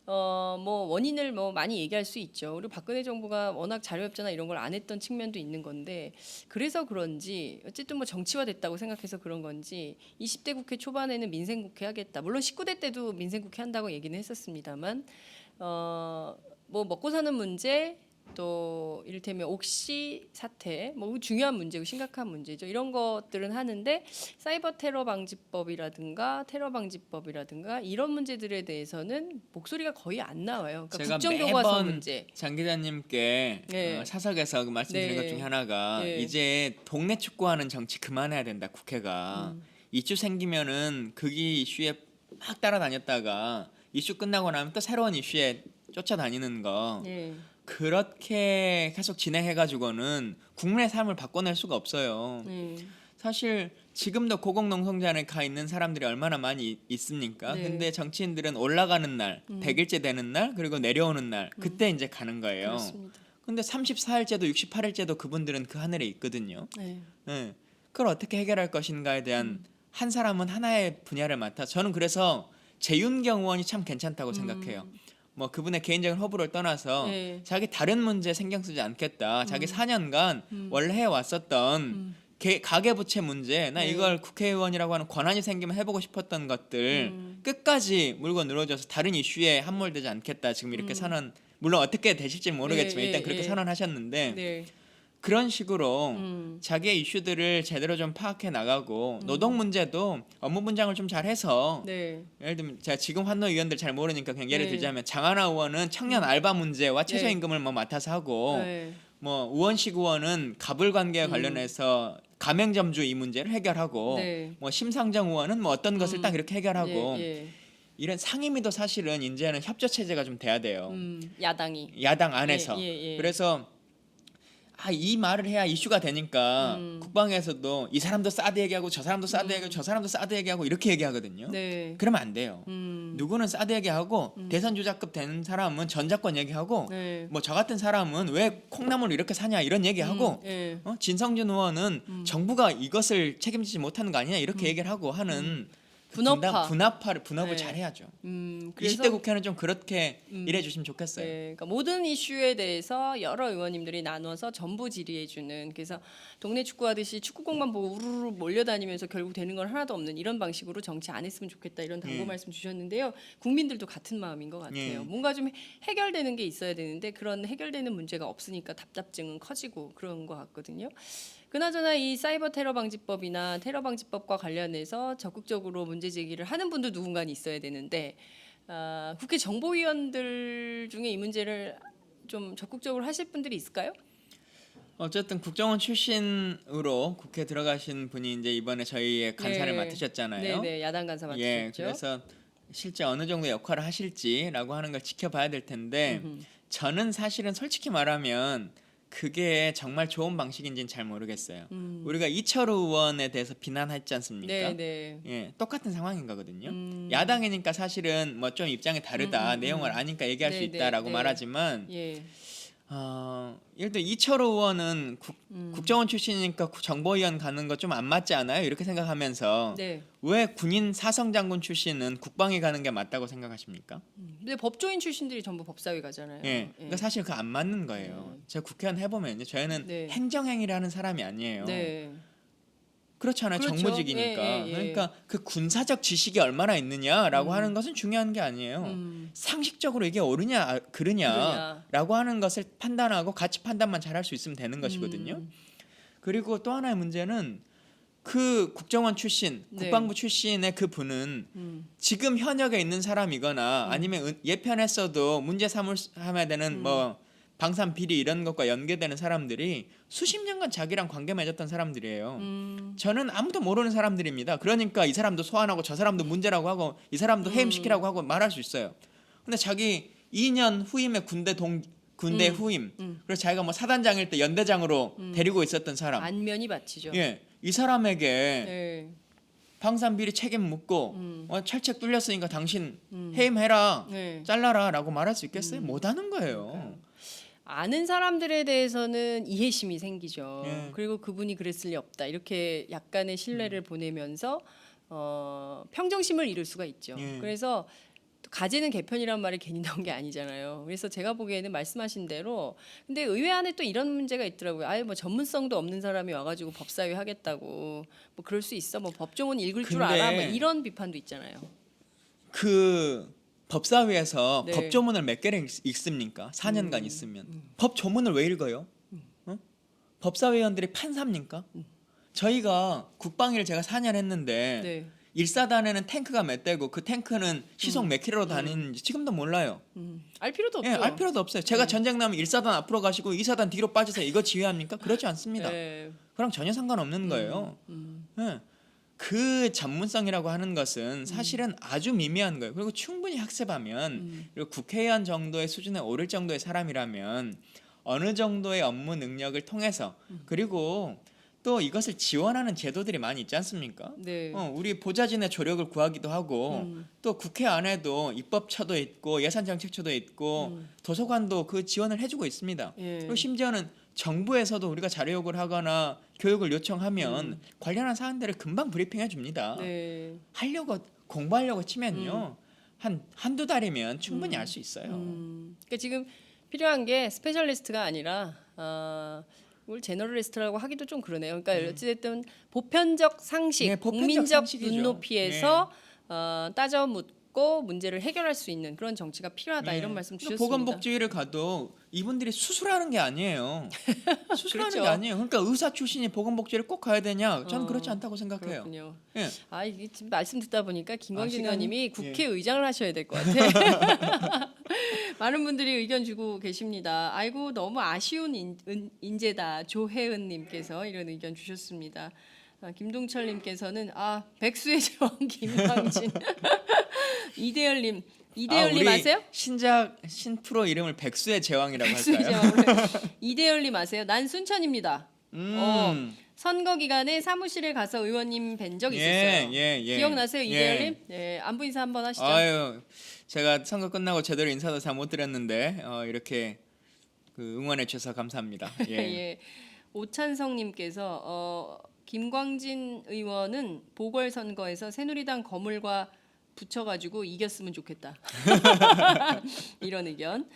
뭐 원인을 뭐 많이 얘기할 수 있죠. 그리고 박근혜 정부가 워낙 자료협조나 이런 걸 안 했던 측면도 있는 건데 그래서 그런지 어쨌든 뭐 정치화됐다고 생각해서 그런 건지 20대 국회 초반에는 민생국회 하겠다. 물론 19대 때도 민생국회 한다고 얘기는 했었습니다만 뭐 먹고 사는 문제 또 이를테면 옥시 사태 뭐 중요한 문제고 심각한 문제죠. 이런 것들은 하는데 사이버 테러 방지법이라든가 테러 방지법이라든가 이런 문제들에 대해서는 목소리가 거의 안 나와요. 그러니까 제가 국정교과서 매번 문제. 장 기자님께 네. 사석에서 그 말씀드린 네. 것 중에 하나가 네. 이제 동네 축구하는 정치 그만해야 된다. 국회가 이슈 생기면은 극이 이슈에 막 따라다녔다가 이슈 끝나고 나면 또 새로운 이슈에 쫓아다니는 거 네. 그렇게 계속 진행해가지고는 국민의 삶을 바꿔낼 수가 없어요. 네. 사실 지금도 고공농성장에 가 있는 사람들이 얼마나 많이 있습니까? 네. 근데 정치인들은 올라가는 날, 100일째 되는 날, 그리고 내려오는 날 그때 이제 가는 거예요. 그렇습니다. 근데 34일째도 68일째도 그분들은 그 하늘에 있거든요. 네. 네. 그걸 어떻게 해결할 것인가에 대한 한 사람은 하나의 분야를 맡아. 저는 그래서 재윤경 의원이 참 괜찮다고 생각해요. 뭐 그분의 개인적인 호불호를 떠나서 네. 자기 다른 문제 신경 쓰지 않겠다. 자기 4년간 원래 해왔었던 가계부채 문제, 나 네. 이걸 국회의원이라고 하는 권한이 생기면 해보고 싶었던 것들 끝까지 물고 늘어져서 다른 이슈에 함몰되지 않겠다. 지금 이렇게 선언, 물론 어떻게 되실지 모르겠지만 예, 일단 예, 그렇게 예. 선언하셨는데 네. 그런 식으로 자기의 이슈들을 제대로 좀 파악해 나가고 노동 문제도 업무 분장을 좀 잘해서 네. 예를 들면 제가 지금 환노 의원들 잘 모르니까 그냥 예를 네. 들자면 장하나 의원은 청년 알바 문제와 최저임금을 뭐 맡아서 하고 네. 뭐 우원식 의원은 갑을 관계와 관련해서 가맹점주 이 문제를 해결하고 네. 뭐 심상정 의원은 뭐 어떤 것을 딱 이렇게 해결하고 예. 이런 상임위도 사실은 이제는 협조 체제가 좀 돼야 돼요. 야당이. 야당 안에서. 예. 그래서 이 말을 해야 이슈가 되니까 국방에서도 이 사람도 사드 얘기하고 저 사람도 사드 얘기하고 저 사람도 사드 얘기하고 이렇게 얘기하거든요. 네. 그러면 안 돼요. 누구는 사드 얘기하고 대선 주자급 되는 사람은 전작권 얘기하고 네. 뭐 저 같은 사람은 왜 콩나물을 이렇게 사냐 이런 얘기하고 예. 진성준 의원은 정부가 이것을 책임지지 못하는 거 아니냐 이렇게 얘기를 하고 하는 분업화. 분업을 네. 잘 해야죠. 그래서 20대 국회는 좀 그렇게 일해 주시면 좋겠어요. 네, 그러니까 모든 이슈에 대해서 여러 의원님들이 나눠서 전부 질의해주는 그래서 동네 축구하듯이 축구공만 보고 우르르 몰려다니면서 결국 되는 건 하나도 없는 이런 방식으로 정치 안 했으면 좋겠다 이런 당부 말씀 주셨는데요. 국민들도 같은 마음인 것 같아요. 뭔가 좀 해결되는 게 있어야 되는데 그런 해결되는 문제가 없으니까 답답증은 커지고 그런 것 같거든요. 그나저나 이 사이버 테러 방지법이나 테러 방지법과 관련해서 적극적으로 문제 제기를 하는 분도 누군가 있어야 되는데 국회 정보위원들 중에 이 문제를 좀 적극적으로 하실 분들이 있을까요? 어쨌든 국정원 출신으로 국회 들어가신 분이 이제 이번에 저희의 간사를 네. 맡으셨잖아요. 네, 야당 간사 맡으셨죠. 예, 그래서 실제 어느 정도 역할을 하실지라고 하는 걸 지켜봐야 될 텐데 저는 사실은 솔직히 말하면 그게 정말 좋은 방식인지는 잘 모르겠어요. 우리가 이철우 의원에 대해서 비난했지 않습니까? 네. 예, 똑같은 상황인 거거든요. 야당이니까 사실은 뭐 좀 입장이 다르다, 내용을 아니까 얘기할 수 네, 있다라고 네. 말하지만 예. 예를 들어 이철호 의원은 국정원 출신이니까 정보위원 가는 거 좀 안 맞지 않아요? 이렇게 생각하면서 네. 왜 군인 사성장군 출신은 국방위 가는 게 맞다고 생각하십니까? 근데 법조인 출신들이 전부 법사위 가잖아요. 예, 그러니까 사실 그 안 맞는 거예요. 제가 국회의원 해보면요, 저희는 네. 행정행위를 하는 사람이 아니에요. 네. 그렇잖아요, 그렇죠. 정무직이니까. 예, 예, 예. 그러니까 그 군사적 지식이 얼마나 있느냐라고 하는 것은 중요한 게 아니에요. 상식적으로 이게 옳으냐 그르냐라고 하는 것을 판단하고 같이 판단만 잘할 수 있으면 되는 것이거든요. 그리고 또 하나의 문제는 그 국정원 출신, 네. 국방부 출신의 그 분은 지금 현역에 있는 사람이거나 아니면 예편했어도 문제 삼아야 되는 뭐 방산 비리 이런 것과 연계되는 사람들이 수십 년간 자기랑 관계 맺었던 사람들이에요. 저는 아무도 모르는 사람들입니다. 그러니까 이 사람도 소환하고 저 사람도 문제라고 하고 이 사람도 해임시키라고 하고 말할 수 있어요. 근데 자기 2년 후임에 군대 후임. 그래서 자기가 뭐 사단장일 때 연대장으로 데리고 있었던 사람. 안면이 받치죠. 예, 이 사람에게 네. 방산 비리 책임 묻고 철책 뚫렸으니까 당신 해임해라, 네. 잘라라라고 말할 수 있겠어요? 못하는 거예요. 아는 사람들에 대해서는 이해심이 생기죠. 예. 그리고 그분이 그랬을 리 없다. 이렇게 약간의 신뢰를 보내면서 평정심을 잃을 수가 있죠. 예. 그래서 또 가재는 개편이란 말이 괜히 나온 게 아니잖아요. 그래서 제가 보기에는 말씀하신 대로 근데 의회 안에 또 이런 문제가 있더라고요. 아예 뭐 전문성도 없는 사람이 와가지고 법사위 하겠다고 뭐 그럴 수 있어. 뭐 법조문 읽을 줄 근데 알아. 뭐 이런 비판도 있잖아요. 그 법사위에서 네. 법조문을 몇 개를 읽습니까? 4년간 있으면 법조문을 왜 읽어요? 어? 법사위원들이 판사입니까? 저희가 국방위를 제가 4년 했는데 네. 1사단에는 탱크가 몇 대고 그 탱크는 시속 몇 킬로로 다니는지 지금도 몰라요. 알 필요도 없죠. 예, 알 필요도 없어요. 제가 전쟁 나면 1사단 앞으로 가시고 2사단 뒤로 빠지세요. 이거 지휘합니까? 그렇지 않습니다. 네. 그랑 전혀 상관없는 거예요. 예. 그 전문성이라고 하는 것은 사실은 아주 미미한 거예요. 그리고 충분히 학습하면 그리고 국회의원 정도의 수준에 오를 정도의 사람이라면 어느 정도의 업무 능력을 통해서 그리고 또 이것을 지원하는 제도들이 많이 있지 않습니까? 네. 우리 보좌진의 조력을 구하기도 하고 또 국회 안에도 입법처도 있고 예산정책처도 있고 도서관도 그 지원을 해주고 있습니다. 예. 그리고 심지어는 정부에서도 우리가 자료 요구를 하거나 교육을 요청하면 관련한 사안들을 금방 브리핑해 줍니다. 네. 하려고 공부하려고 치면요. 한두 달이면 충분히 알 수 있어요. 그러니까 지금 필요한 게 스페셜리스트가 아니라 뭘 제너럴리스트라고 하기도 좀 그러네요. 그러니까 어찌됐든 보편적 상식, 네, 보편적 국민적 상식이죠. 눈높이에서 따져 묻고 문제를 해결할 수 있는 그런 정치가 필요하다 이런 말씀 주셨습니다. 보건복지위를 가도 이분들이 수술하는 게 아니에요. 수술하는 그렇죠. 게 아니에요. 그러니까 의사 출신이 보건복지를 꼭 가야 되냐? 저는 그렇지 않다고 생각해요. 그렇군요. 예. 이게 지금 말씀 듣다 보니까 김광진 시간이- 의원님이 예. 국회의장을 하셔야 될 것 같아요. 많은 분들이 의견 주고 계십니다. 아이고 너무 아쉬운 인재다. 조혜은님께서 이런 의견 주셨습니다. 김동철님께서는 백수의 제왕 김광진. 이대열님 우리 아세요? 신프로 이름을 백수의 제왕이라고 백수의 할까요? 제왕. 이대열님 아세요? 난 순천입니다. 음. 선거 기간에 사무실에 가서 의원님 뵌 적 있었어요. 예. 기억나세요, 이대열님? 네, 안부 인사 한번 하시죠. 아유, 제가 선거 끝나고 제대로 인사도 잘 못 드렸는데 이렇게 그 응원해 주셔서 감사합니다. 예. 예. 오찬성님께서 김광진 의원은 보궐선거에서 새누리당 거물과 붙여가지고 이겼으면 좋겠다. 이런 의견.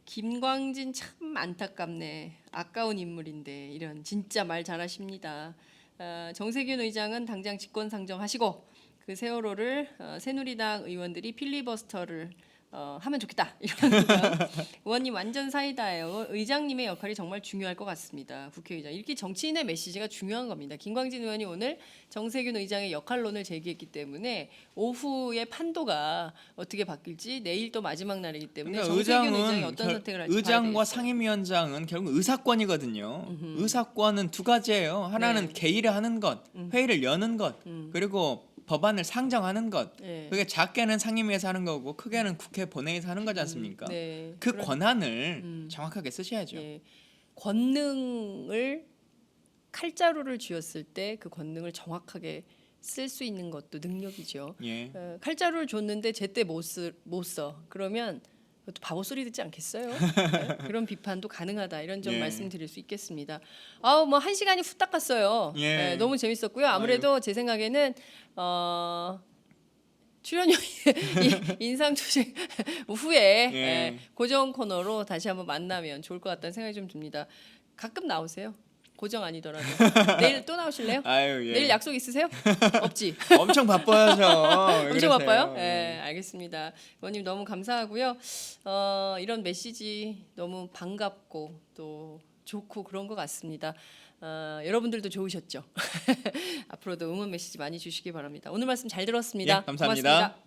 김광진 참 안타깝네. 아까운 인물인데 이런 진짜 말 잘하십니다. 정세균 의장은 당장 직권 상정하시고 그 세월호를 새누리당 의원들이 필리버스터를 하면 좋겠다 이런 의견. 의원님 완전 사이다예요. 의장님의 역할이 정말 중요할 것 같습니다. 국회의장 이렇게 정치인의 메시지가 중요한 겁니다. 김광진 의원이 오늘 정세균 의장의 역할론을 제기했기 때문에 오후의 판도가 어떻게 바뀔지 내일 또 마지막 날이기 때문에 그러니까 정세균 의장이 어떤 선택을 할지 의장과 봐야 되겠어요. 상임위원장은 결국 의사권이거든요. 의사권은 두 가지예요. 하나는 네. 개의를 하는 것, 회의를 여는 것, 그리고 법안을 상정하는 것. 네. 그게 작게는 상임위에서 하는 거고 크게는 국회 본회의에서 하는 거지 않습니까? 네. 그 권한을 정확하게 쓰셔야죠. 예. 권능을 칼자루를 쥐었을 때 그 권능을 정확하게 쓸 수 있는 것도 능력이죠. 예. 칼자루를 줬는데 제때 못 써. 그러면 그것도 바보 소리 듣지 않겠어요? 네? 그런 비판도 가능하다 이런 점 예. 말씀드릴 수 있겠습니다. 아우 뭐 1시간이 후딱 갔어요. 예. 네, 너무 재밌었고요. 아무래도 제 생각에는 출연료 인상 조직 후에 예. 고정 코너로 다시 한번 만나면 좋을 것 같다는 생각이 좀 듭니다. 가끔 나오세요. 고정 아니더라도 내일 또 나오실래요? 아유 예. 내일 약속 있으세요? 없지. 엄청 바빠요 저. 왜 엄청 그러세요? 바빠요? 네, 알겠습니다. 의원님 너무 감사하고요. 이런 메시지 너무 반갑고 또 좋고 그런 것 같습니다. 여러분들도 좋으셨죠? 앞으로도 응원 메시지 많이 주시기 바랍니다. 오늘 말씀 잘 들었습니다. 예, 감사합니다. 고맙습니다.